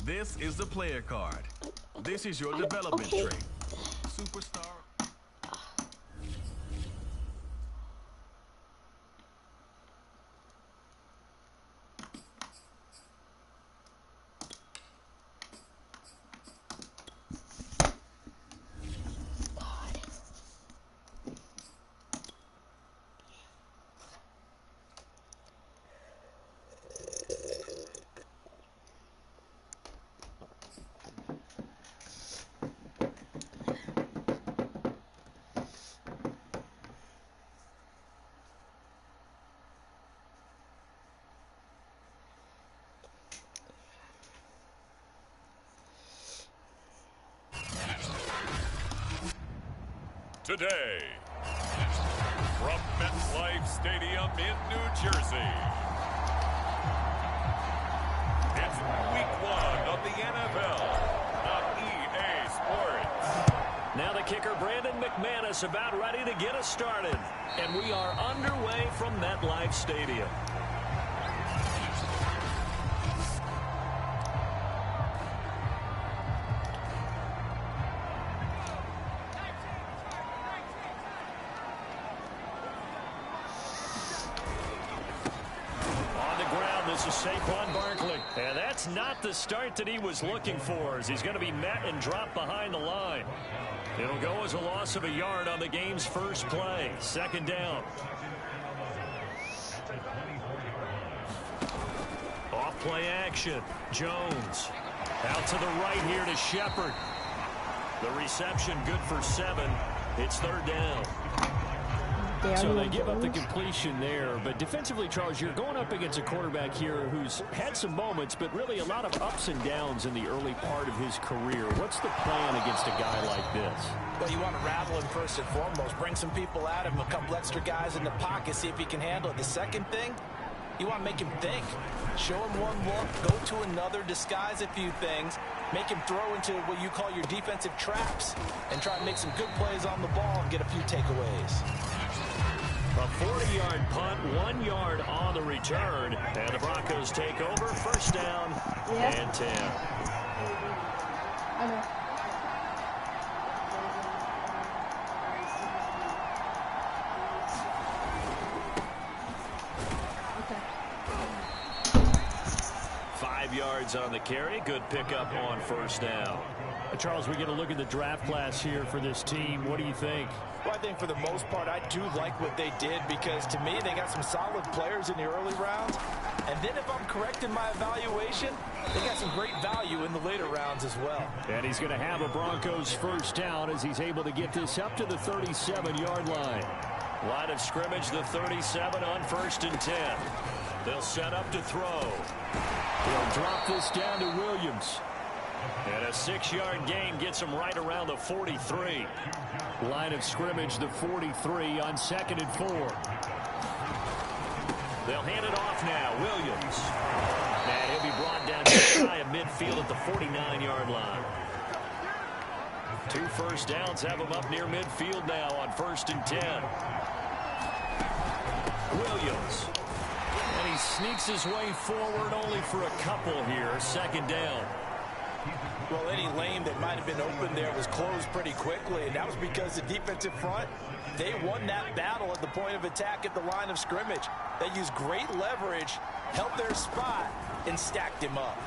This is the player card. This is your development tree. Superstar. Today, from MetLife Stadium in New Jersey, it's Week 1 of the NFL on EA Sports. Now the kicker, Brandon McManus, about ready to get us started. And we are underway from MetLife Stadium. This is Saquon Barkley. And that's not the start that he was looking for, as he's going to be met and dropped behind the line. It'll go as a loss of a yard on the game's first play. Second down. Off play action. Jones. Out to the right here to Shepard. The reception good for 7. It's third down. So they give up the completion there, but defensively, Charles, you're going up against a quarterback here who's had some moments, but really a lot of ups and downs in the early part of his career. What's the plan against a guy like this? Well, you want to rattle him first and foremost. Bring some people at him, a couple extra guys in the pocket, see if he can handle it. The second thing, you want to make him think. Show him one look, go to another, disguise a few things, make him throw into what you call your defensive traps, and try to make some good plays on the ball and get a few takeaways. A 40-yard punt, 1 yard on the return, and the Broncos take over. First down and 10. I know. Okay. 5 yards on the carry. Good pickup on first down. Charles, we get a look at the draft class here for this team. What do you think? Well, I think for the most part, I do like what they did because, to me, they got some solid players in the early rounds. And then if I'm correct in my evaluation, they got some great value in the later rounds as well. And he's going to have a Broncos first down as he's able to get this up to the 37-yard line. Line of scrimmage, the 37 on first and 10. They'll set up to throw. They'll drop this down to Williams. And a 6-yard gain gets him right around the 43. Line of scrimmage, the 43 on 2nd and 4. They'll hand it off now. Williams. And he'll be brought down just shy of midfield at the 49-yard line. 2 first downs have him up near midfield now on first and 10. Williams. And he sneaks his way forward only for a couple here. Second down. Well, any lane that might have been open there was closed pretty quickly, and that was because the defensive front, they won that battle at the point of attack at the line of scrimmage. They used great leverage, held their spot, and stacked him up.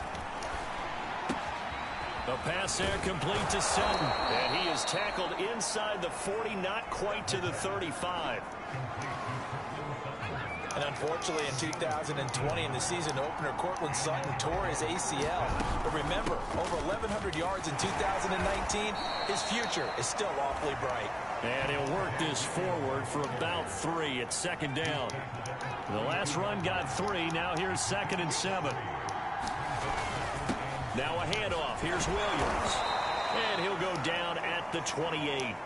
The pass there complete to Sutton, and he is tackled inside the 40, not quite to the 35. And unfortunately, in 2020, in the season opener, Courtland Sutton tore his ACL. But remember, over 1,100 yards in 2019, his future is still awfully bright. And he'll work this forward for about 3 at second down. The last run got 3. Now here's 2nd and 7. Now a handoff. Here's Williams. And he'll go down at the 28.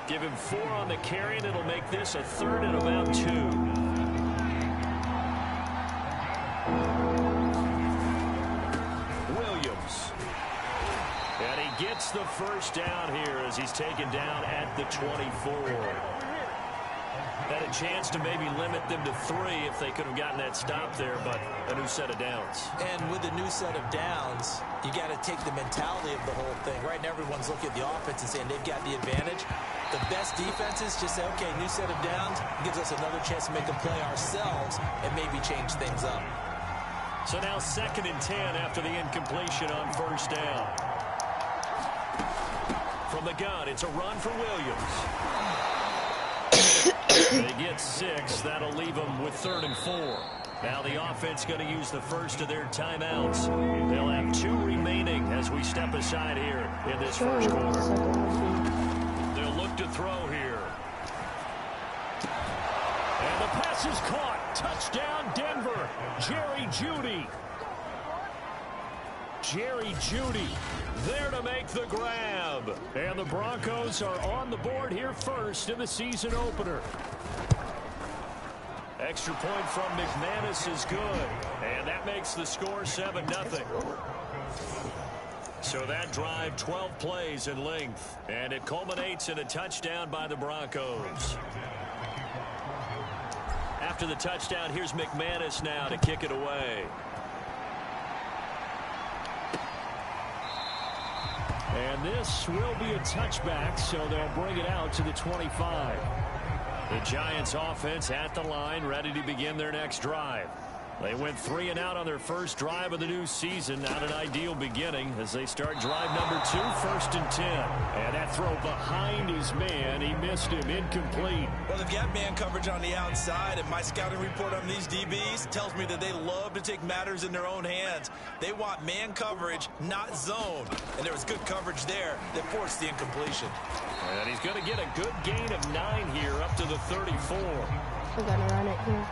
Give him 4 on the carry, and it'll make this a 3rd and about 2. Williams. And he gets the first down here as he's taken down at the 24. Had a chance to maybe limit them to 3 if they could have gotten that stop there, but a new set of downs. And with a new set of downs, you got to take the mentality of the whole thing. Right now, everyone's looking at the offense and saying they've got the advantage. The best defenses just say, okay, new set of downs gives us another chance to make a play ourselves and maybe change things up. So now 2nd and 10 after the incompletion on first down. From the gun, it's a run for Williams. They get 6. That'll leave them with 3rd and 4. Now the offense going to use the first of their timeouts. They'll have 2 remaining as we step aside here in this first quarter. They'll look to throw here. And the pass is caught. Touchdown, Denver. Jerry Jeudy. Jerry Jeudy there to make the grab. And the Broncos are on the board here first in the season opener. Extra point from McManus is good. And that makes the score 7-0. So that drive, 12 plays in length. And it culminates in a touchdown by the Broncos. After the touchdown, here's McManus now to kick it away. And this will be a touchback, so they'll bring it out to the 25. The Giants offense at the line, ready to begin their next drive. They went 3 and out on their first drive of the new season. Not an ideal beginning as they start drive number 2, 1st and 10. And that throw behind his man, he missed him, incomplete. Well, they've got man coverage on the outside, and my scouting report on these DBs tells me that they love to take matters in their own hands. They want man coverage, not zone. And there was good coverage there that forced the incompletion. And he's going to get a good gain of 9 here up to the 34. We're going to run it here.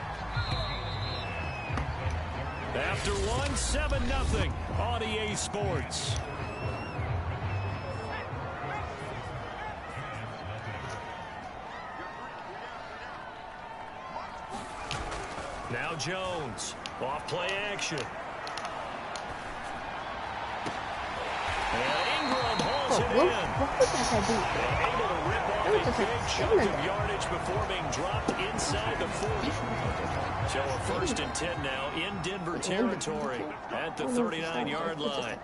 After 1, 7-0 on EA Sports. Now Jones, off play action. And Ingram holds it in. What did that guy do? Able to rip off a big chunk of yardage before being dropped inside the 40. So a 1st and 10 now in Denver territory at the 39-yard line.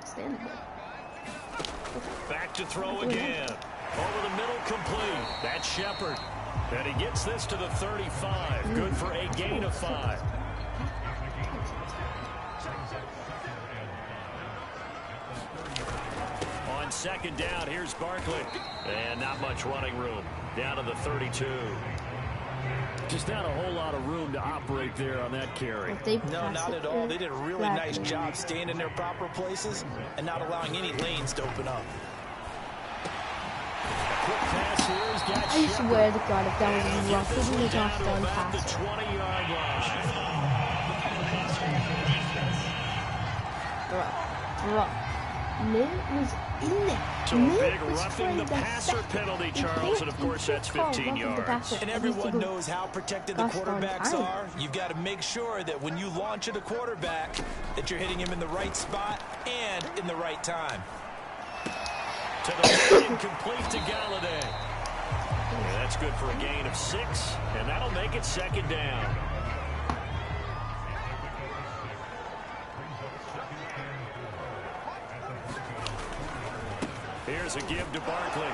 Back to throw again. Over the middle, complete. That's Shepard. And he gets this to the 35. Good for a gain of 5. On 2nd down, here's Barkley. And not much running room. Down to the 32. Just not a whole lot of room to operate there on that carry. No, not at all. They did a really nice job staying in their proper places and not allowing any lanes to open up. Quick pass here. He's got I swear to God, if that was rough, it would have done pass. The 20-yard line. Rough. Min was in there. So a big roughing the passer penalty, Charles, and of course that's 15 yards. And everyone knows how protected the quarterbacks are. You've got to make sure that when you launch at a quarterback, that you're hitting him in the right spot and in the right time. To the incomplete to Galladay. Yeah, that's good for a gain of 6, and that'll make it 2nd down. Here's a give to Barkley.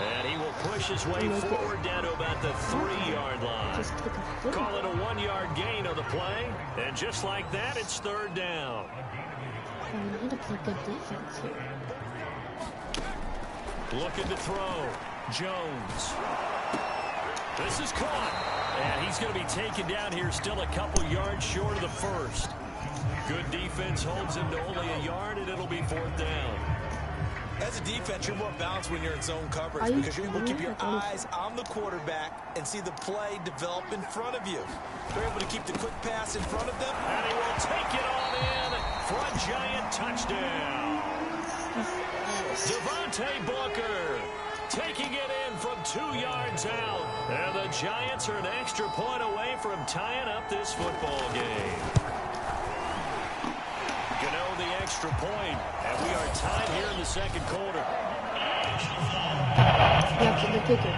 And he will push his way forward down to about the 3-yard line. Call it a 1-yard gain on the play. And just like that, it's 3rd down. I'm going to play good defense here. Looking to throw. Jones. This is caught. And he's going to be taken down here still a couple yards short of the 1st. Good defense holds him to only a yard, and it'll be 4th down. As a defense, you're more balanced when you're in zone coverage because you're able to keep your eyes on the quarterback and see the play develop in front of you. They're able to keep the quick pass in front of them. And he will take it on in for a giant touchdown. Devontae Booker taking it in from 2 yards out. And the Giants are an extra point away from tying up this football game. Gano the extra point, and we are tied here in the 2nd quarter. Yep, to the kicker.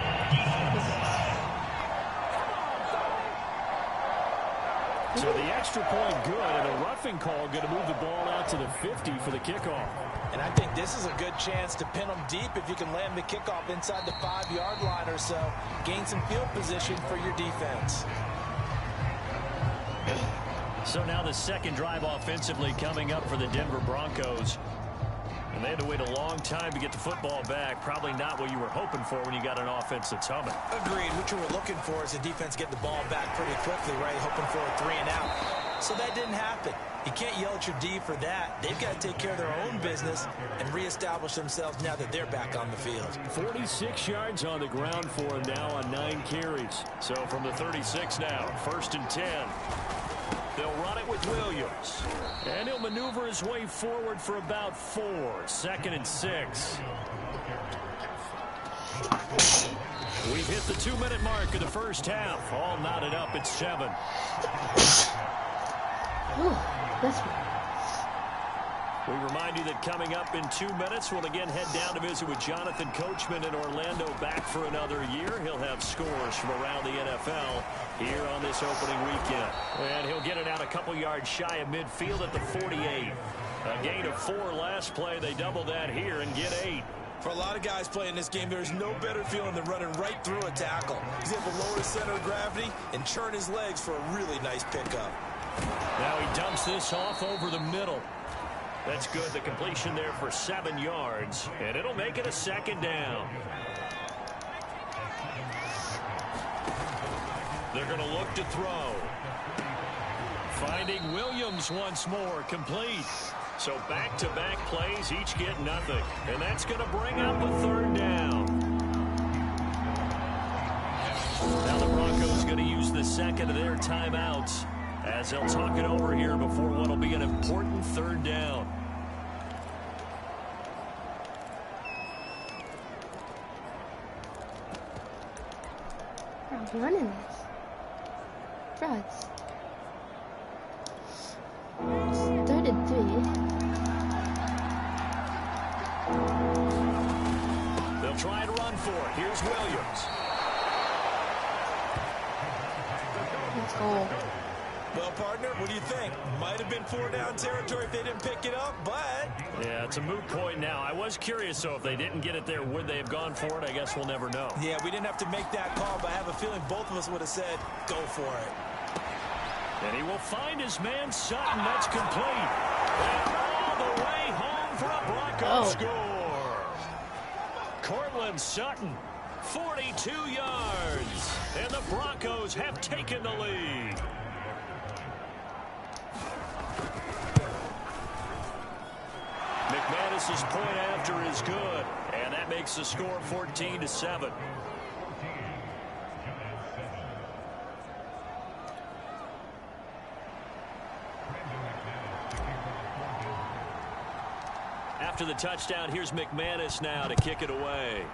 So the extra point good, and a roughing call going to move the ball out to the 50 for the kickoff. And I think this is a good chance to pin them deep if you can land the kickoff inside the 5-yard line or so. Gain some field position for your defense. So now the 2nd drive offensively coming up for the Denver Broncos. And they had to wait a long time to get the football back. Probably not what you were hoping for when you got an offense that's humming. Agreed. What you were looking for is the defense getting the ball back pretty quickly, right? Hoping for a 3 and out. So that didn't happen. You can't yell at your D for that. They've got to take care of their own business and reestablish themselves now that they're back on the field. 46 yards on the ground for him now on 9 carries. So from the 36 now, 1st and 10. They'll run it with Williams. And he'll maneuver his way forward for about 4. 2nd and 6. We've hit the 2-minute mark of the first half. All knotted up at 7. Ooh, this one. We remind you that coming up in 2 minutes, we'll again head down to visit with Jonathan Coachman in Orlando, back for another year. He'll have scores from around the NFL here on this opening weekend. And he'll get it out a couple yards shy of midfield at the 48. A gain of 4 last play. They double that here and get 8. For a lot of guys playing this game, there's no better feeling than running right through a tackle. He's able to lower his center of gravity and churn his legs for a really nice pickup. Now he dumps this off over the middle. That's good. The completion there for 7 yards. And it'll make it a 2nd down. They're going to look to throw. Finding Williams once more. Complete. So back-to-back plays, each get nothing. And that's going to bring up a 3rd down. Now the Broncos going to use the 2nd of their timeouts as they'll talk it over here before what will be an important 3rd down. I'm running this. Bro, it's 3rd and 3. They'll try and run for it. Here's Williams. Let's go. Well, partner, what do you think? Might have been 4-down territory if they didn't pick it up, but... Yeah, it's a moot point now. I was curious, so if they didn't get it there, would they have gone for it? I guess we'll never know. Yeah, we didn't have to make that call, but I have a feeling both of us would have said, go for it. And he will find his man Sutton. That's complete. And all the way home for a Broncos score. Courtland Sutton, 42 yards. And the Broncos have taken the lead. McManus's point after is good, and that makes the score 14-7. After the touchdown, here's McManus now to kick it away.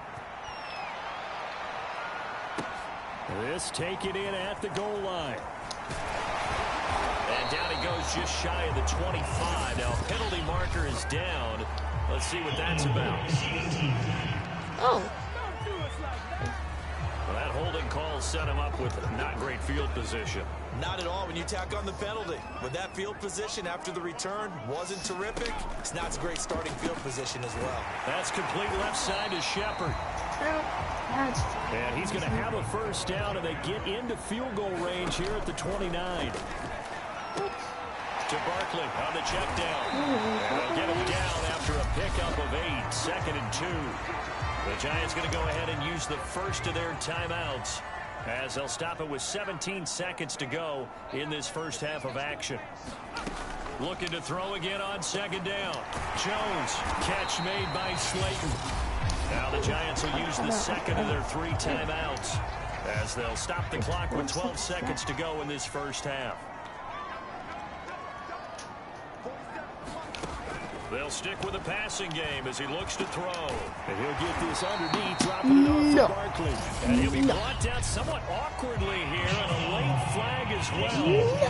This taken in at the goal line. And down he goes just shy of the 25. Now penalty marker is down. Let's see what that's about. Oh. Well, that holding call set him up with not great field position. Not at all when you tack on the penalty. With that field position after the return wasn't terrific. It's not a great starting field position as well. That's complete left side to Shepard. And he's going to have a 1st down, and they get into field goal range here at the 29. To Barkley on the check down. And they'll get him down after a pickup of 8. 2nd and 2. The Giants going to go ahead and use the 1st of their timeouts as they'll stop it with 17 seconds to go in this 1st half of action. Looking to throw again on 2nd down. Jones, catch made by Slayton. Now the Giants will use the 2nd of their 3 timeouts as they'll stop the clock with 12 seconds to go in this 1st half. They'll stick with the passing game as he looks to throw. And he'll get this underneath, dropping it off to Barkley. And he'll be brought down somewhat awkwardly here, and a late flag as well.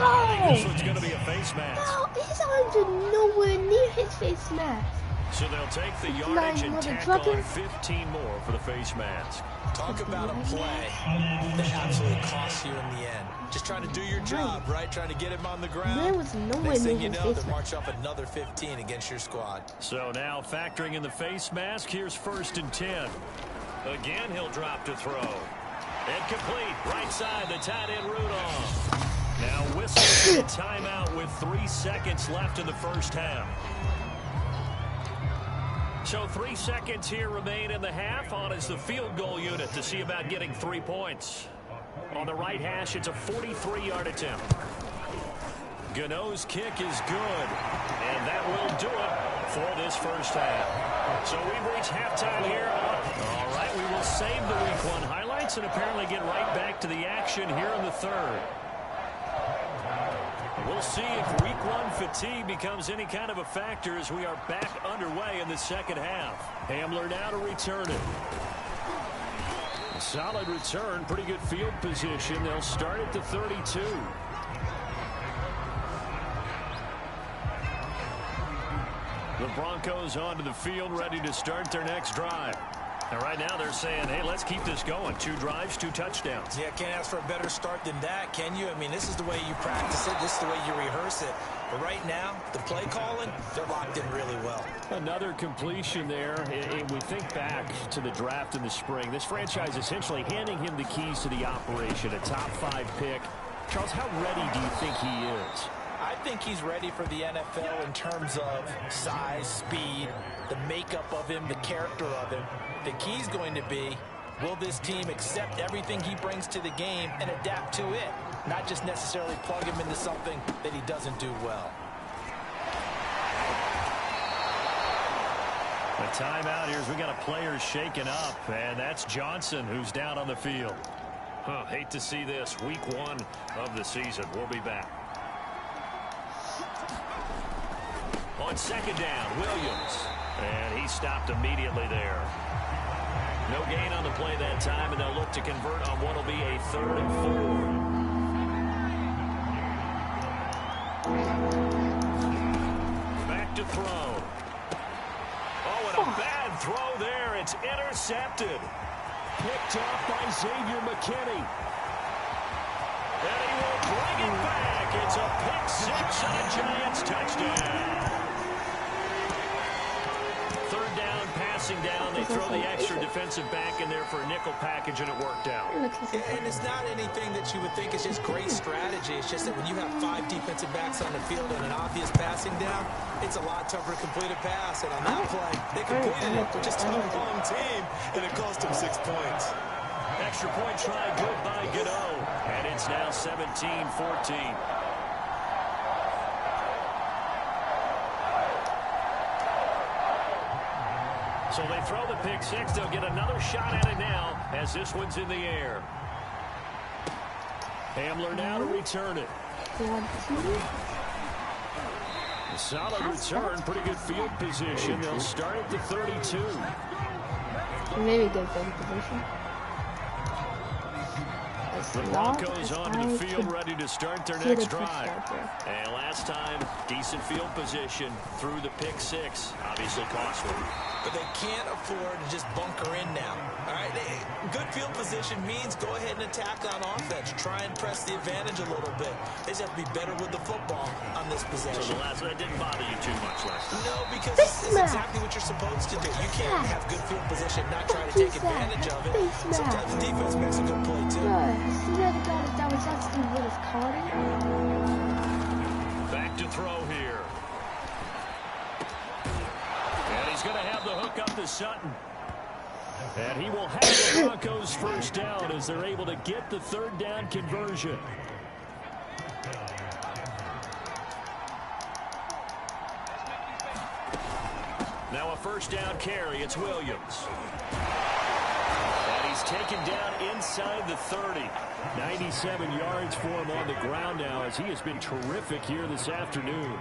I think this one's going to be a face mask. No, his arms are nowhere near his face mask. So they'll take the yardage and tack on 15 more for the face mask. Talk about a play that absolutely costs you in the end. Just trying to do your job, right? Trying to get him on the ground. There was nowhere Next thing near you his know, face they mask. march up another 15 against your squad. So now factoring in the face mask, here's 1st and 10. Again, he'll drop to throw. And complete. Right side, the tight end Rudolph. Now whistle the timeout with 3 seconds left in the 1st half. So 3 seconds here remain in the half. On is the field goal unit to see about getting 3 points. On the right hash, it's a 43-yard attempt. Gano's kick is good, and that will do it for this 1st half. So we've reached halftime here. All right, we will save the Week 1 highlights and apparently get right back to the action here in the 3rd. We'll see if Week 1 fatigue becomes any kind of a factor as we are back underway in the 2nd half. Hamler now to return it. A solid return, pretty good field position. They'll start at the 32. The Broncos onto the field, ready to start their next drive. And right now they're saying, hey, let's keep this going. 2 drives, 2 touchdowns. Yeah, can't ask for a better start than that, can you? I mean, this is the way you practice it. This is the way you rehearse it. But right now, the play calling, they're locked in really well. Another completion there. And we think back to the draft in the spring. This franchise essentially handing him the keys to the operation, a top 5 pick. Charles, how ready do you think he is? I think he's ready for the NFL in terms of size, speed, the makeup of him, the character of him. The key's going to be, will this team accept everything he brings to the game and adapt to it? Not just necessarily plug him into something that he doesn't do well. A timeout here as we got a player shaken up, and that's Johnson who's down on the field. Hate to see this. Week 1 of the season. We'll be back. On second down, Williams. And he stopped immediately there. No gain on the play that time, and they'll look to convert on what will be a 3rd and 4. Back to throw. Oh, and a bad throw there. It's intercepted. Picked off by Xavier McKinney. And he will bring it back. It's a pick 6 and a Giants touchdown. 3rd down, passing down. They throw the extra defensive back in there for a nickel package, and it worked out. And it's not anything that you would think is just great strategy. It's just that when you have 5 defensive backs on the field and an obvious passing down, it's a lot tougher to complete a pass. And on that play, they completed it just to the wrong team, and it cost them 6 points. Extra point try, good by Gano. And it's now 17-14. So they throw the pick 6. They'll get another shot at it now as this one's in the air. Hamler now to return it. A solid return, pretty good field position. They'll start at the 32. Maybe good field position. The Broncos onto the field, ready to start their next drive. And last time, decent field position through the pick 6. Obviously costly. But they can't afford to just bunker in now. All right, good field position means go ahead and attack on offense. Try and press the advantage a little bit. They just have to be better with the football on this possession. So the last one didn't bother you too much last time? No, because it's exactly what you're supposed to do. You can't have good field position, not try to take advantage of it. Sometimes the defense makes a good play, too. That was actually what is called. Back to throw here. And he's going to have the hook up to Sutton. And he will have the Broncos first down as they're able to get the 3rd down conversion. Now a first down carry. It's Williams. And he's taken down inside the 30. 97 yards for him on the ground now as he has been terrific here this afternoon.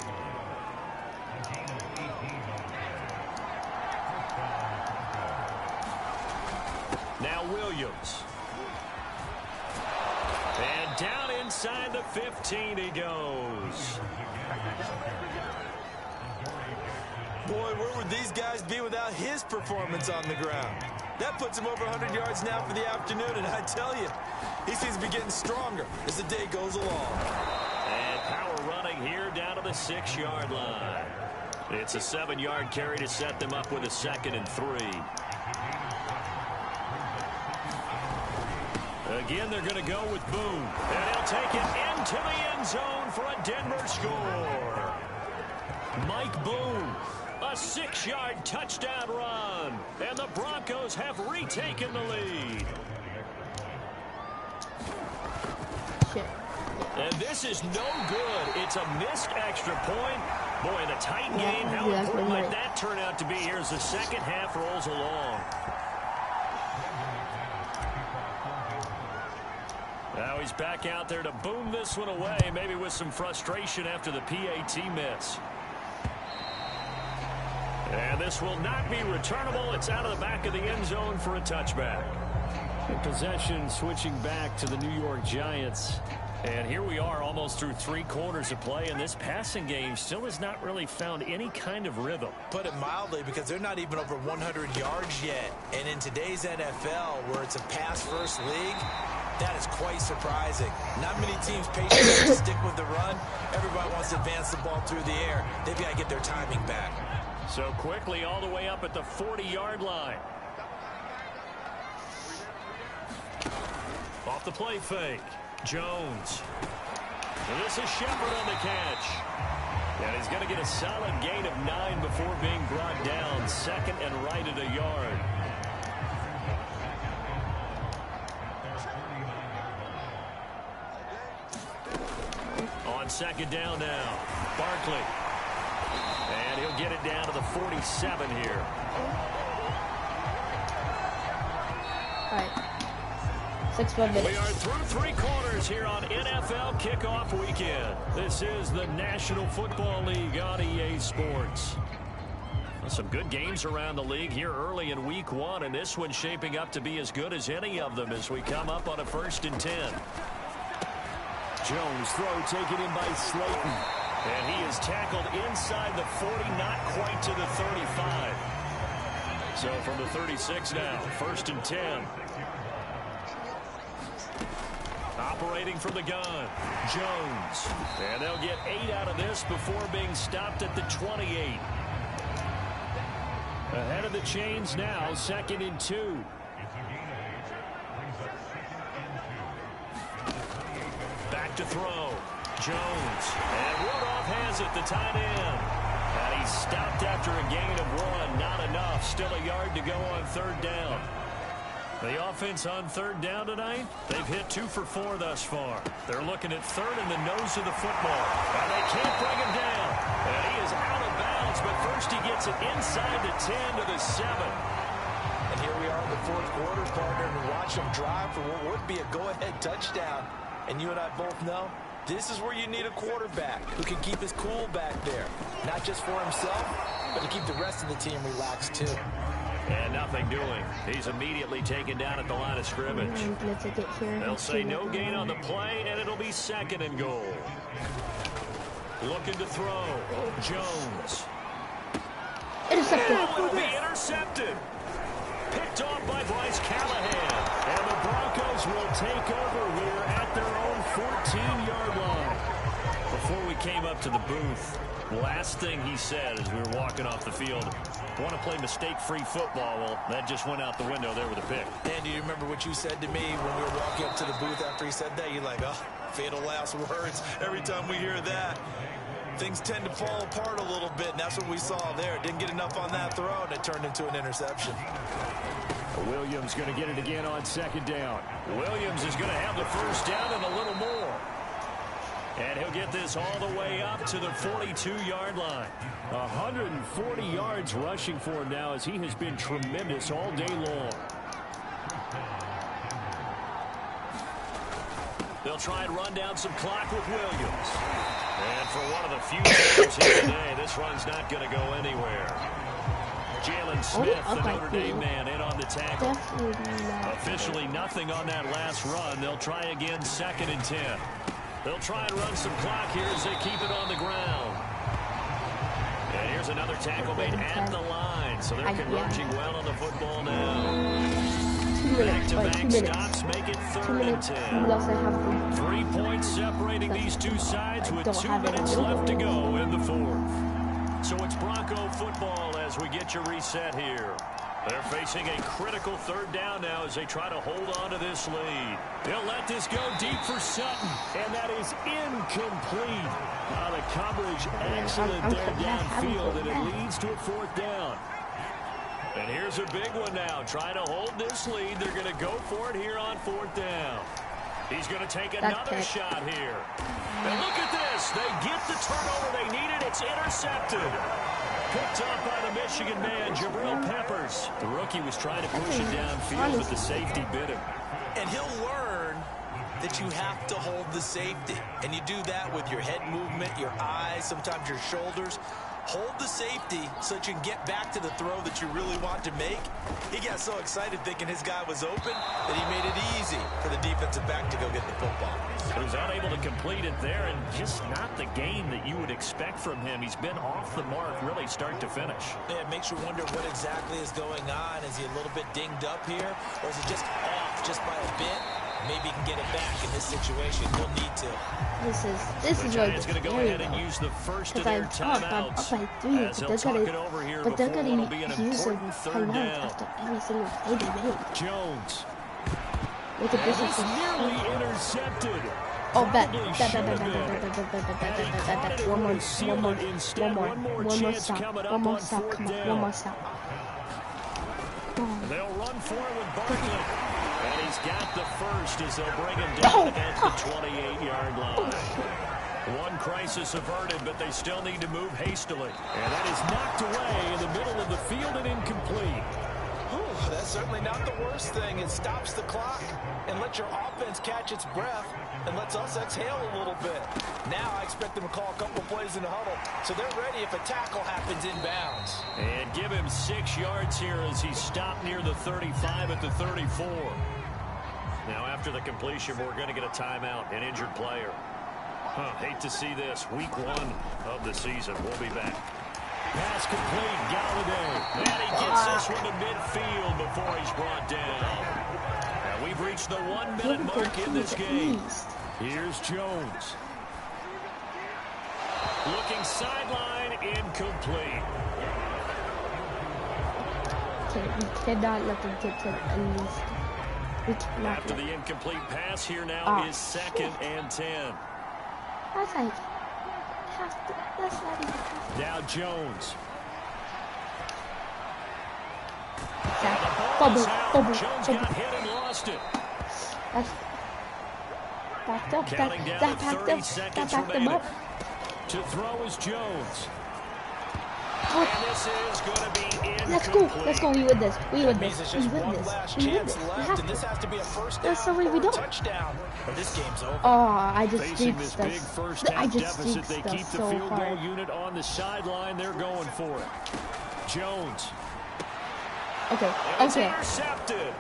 Now Williams. And down inside the 15 he goes. Boy, where would these guys be without his performance on the ground? That puts him over 100 yards now for the afternoon, and I tell you, he seems to be getting stronger as the day goes along. And power running here down to the 6-yard line. It's a 7-yard carry to set them up with a 2nd and 3. Again, they're going to go with Boone. And he'll take it into the end zone for a Denver score. Mike Boone, a 6-yard touchdown run. And the Broncos have retaken the lead. And this is no good. It's a missed extra point. Boy, in a tight game, how important might that turn out to be here as the second half rolls along? Now he's back out there to boom this one away, maybe with some frustration after the PAT miss. And this will not be returnable. It's out of the back of the end zone for a touchback. Possession switching back to the New York Giants. And here we are almost through 3 quarters of play, and this passing game still has not really found any kind of rhythm. Put it mildly, because they're not even over 100 yards yet. And in today's NFL, where it's a pass-first league, that is quite surprising. Not many teams patiently to stick with the run. Everybody wants to advance the ball through the air. They've got to get their timing back. So quickly all the way up at the 40-yard line. Off the play fake. Jones. And this is Shepard on the catch. And he's going to get a solid gain of 9 before being brought down. Second and right at a yard. On second down now, Barkley. And he'll get it down to the 47 here. All right. 6 more minutes. We are through 3 quarters here on NFL Kickoff Weekend. This is the National Football League on EA Sports. Some good games around the league here early in Week 1, and this one's shaping up to be as good as any of them as we come up on a 1st and 10. Jones throw taken in by Slayton. And he is tackled inside the 40, not quite to the 35. So from the 36 now, 1st and 10. Operating from the gun, Jones. And they'll get 8 out of this before being stopped at the 28. Ahead of the chains now, 2nd and 2. Back to throw. Jones. And Rudolph has it, the tight end. And he's stopped after a gain of 1. Not enough. Still a yard to go on 3rd down. The offense on 3rd down tonight, they've hit 2 for 4 thus far. They're looking at 3rd in the nose of the football. And they can't bring him down. And he is out of bounds, but first he gets it inside the 10 to the 7. And here we are in the 4th quarter, partner, and watch him drive for what would be a go-ahead touchdown. And you and I both know this is where you need a quarterback who can keep his cool back there. Not just for himself, but to keep the rest of the team relaxed too. And nothing doing. He's immediately taken down at the line of scrimmage. They'll say no gain on the play, and it'll be 2nd and goal. Looking to throw. Jones. Intercepted. And will be intercepted. Picked off by Bryce Callahan. And the Broncos will take over here at their own 14-yard line. Before we came up to the booth, last thing he said as we were walking off the field, want to play mistake-free football. Well, that just went out the window there with a pick. And do you remember what you said to me when we were walking up to the booth after he said that? You're like, oh, fatal last words. Every time we hear that, things tend to fall apart a little bit, and that's what we saw there. Didn't get enough on that throw, and it turned into an interception. Williams going to get it again on 2nd down. Williams is going to have the 1st down and a little more. And he'll get this all the way up to the 42-yard line. 140 yards rushing for him now as he has been tremendous all day long. They'll try and run down some clock with Williams. And for one of the few times here today, this run's not going to go anywhere. Jalen Smith, the Notre Dame man, in on the tackle. Officially nothing on that last run. They'll try again 2nd and 10. They'll try and run some clock here as they keep it on the ground. And here's another tackle made at the line. So they're converging well on the football now. Back-to-back stops make it 3rd and 10. 3 points separating these two sides with 2 minutes left to go in the 4th. So it's Bronco football as we get you reset here. They're facing a critical 3rd down now as they try to hold on to this lead. They'll let this go deep for Sutton, and that is incomplete. The coverage excellent there downfield, and it leads to a 4th down. And here's a big one now. Trying to hold this lead. They're going to go for it here on 4th down. He's going to take another shot here. And look at this. They get the turnover they needed. It's intercepted. Picked up by the Michigan man, Jabril Peppers. The rookie was trying to push it downfield, but the safety bit him. And he'll learn that you have to hold the safety. And you do that with your head movement, your eyes, sometimes your shoulders. Hold the safety so that you can get back to the throw that you really want to make. He got so excited thinking his guy was open that he made it easy for the defensive back to go get the football. He was unable to complete it there, and just not the game that you would expect from him. He's been off the mark really start to finish. Yeah, it makes you wonder what exactly is going on. Is he a little bit dinged up here, or is it just off just by a bit? Maybe he can get it back in this situation. He'll need to. This is really going to go ahead and use the first of their timeouts. But they're going to use a timeout after every single play they make. Jones. Make a business nearly intercepted. Oh, bet. One more stop. Come on, one more stop. They'll run for it with Barkley. And he's got the first as they'll bring him down at the 28-yard line. One crisis averted, but they still need to move hastily. And that is knocked away in the middle of the field and incomplete. That's certainly not the worst thing. It stops the clock and lets your offense catch its breath and lets us exhale a little bit. Now I expect them to call a couple of plays in the huddle, so they're ready if a tackle happens inbounds. And give him 6 yards here as he stopped near the 35 at the 34. Now after the completion, we're going to get a timeout, an injured player. Hate to see this. Week 1 of the season. We'll be back. Pass complete, Galladay. And he gets this one to midfield before he's brought down. And we've reached the 1-minute mark in this game. Here's Jones. Looking sideline, incomplete. We cannot let them get to at least. We cannot. After the incomplete pass, here now is 2nd and 10. That's like that's not even half. Now Jones. Bubble. Jones got hit and lost it. That's backed up. Counting down to 30 seconds remaining. To throw is Jones. And this is going to be incomplete. Let's go. We win this. We have to. This has to be a first down. That's the way we don't. Touchdown. Or this game's over. I just Facing this big first half deficit, they keep the field goal unit on the sideline. They're going for it. Jones. Okay. Intercepted.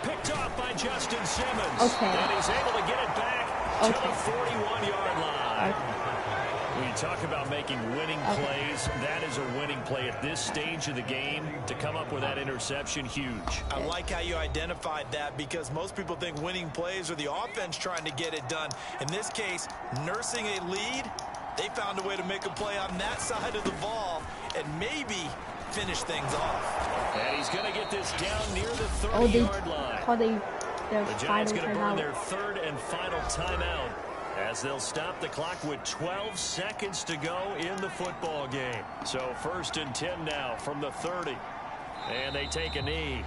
Picked off by Justin Simmons. And he's able to get it back to the 41-yard line. When you talk about making winning plays, that is a winning play at this stage of the game. To come up with that interception, huge. I like how you identified that because most people think winning plays are the offense trying to get it done. In this case, nursing a lead, they found a way to make a play on that side of the ball and maybe finish things off. And he's going to get this down near the 30-yard line. The Giants going to burn their 3rd and final timeout, as they'll stop the clock with 12 seconds to go in the football game. So 1st and 10 now from the 30. And they take a knee.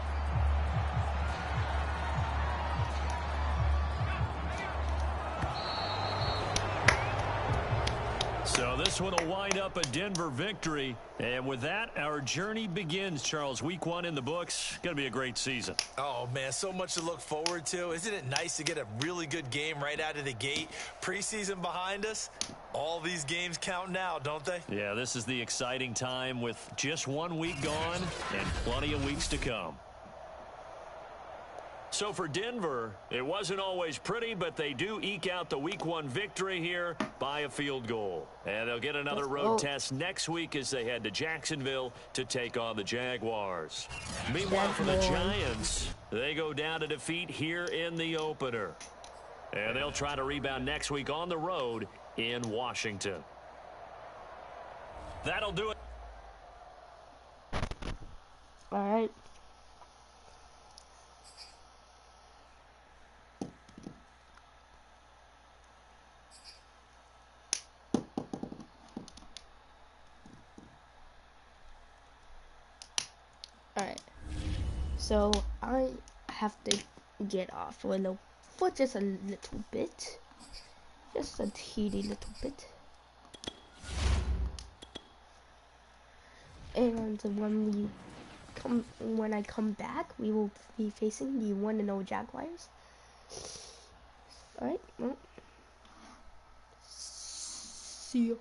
So this one will wind up a Denver victory. And with that, our journey begins, Charles. Week 1 in the books. Going to be a great season. Oh, man, so much to look forward to. Isn't it nice to get a really good game right out of the gate? Preseason behind us. All these games count now, don't they? Yeah, this is the exciting time with just 1 week gone and plenty of weeks to come. So for Denver, it wasn't always pretty, but they do eke out the Week 1 victory here by a field goal. And they'll get another road test next week as they head to Jacksonville to take on the Jaguars. Meanwhile, for the Giants, they go down to defeat here in the opener. And they'll try to rebound next week on the road in Washington. That'll do it. All right. Alright, so I have to get off for just a little bit, just a teeny little bit, and when I come back, we will be facing the 1-0 Jaguars. Alright, well, see you.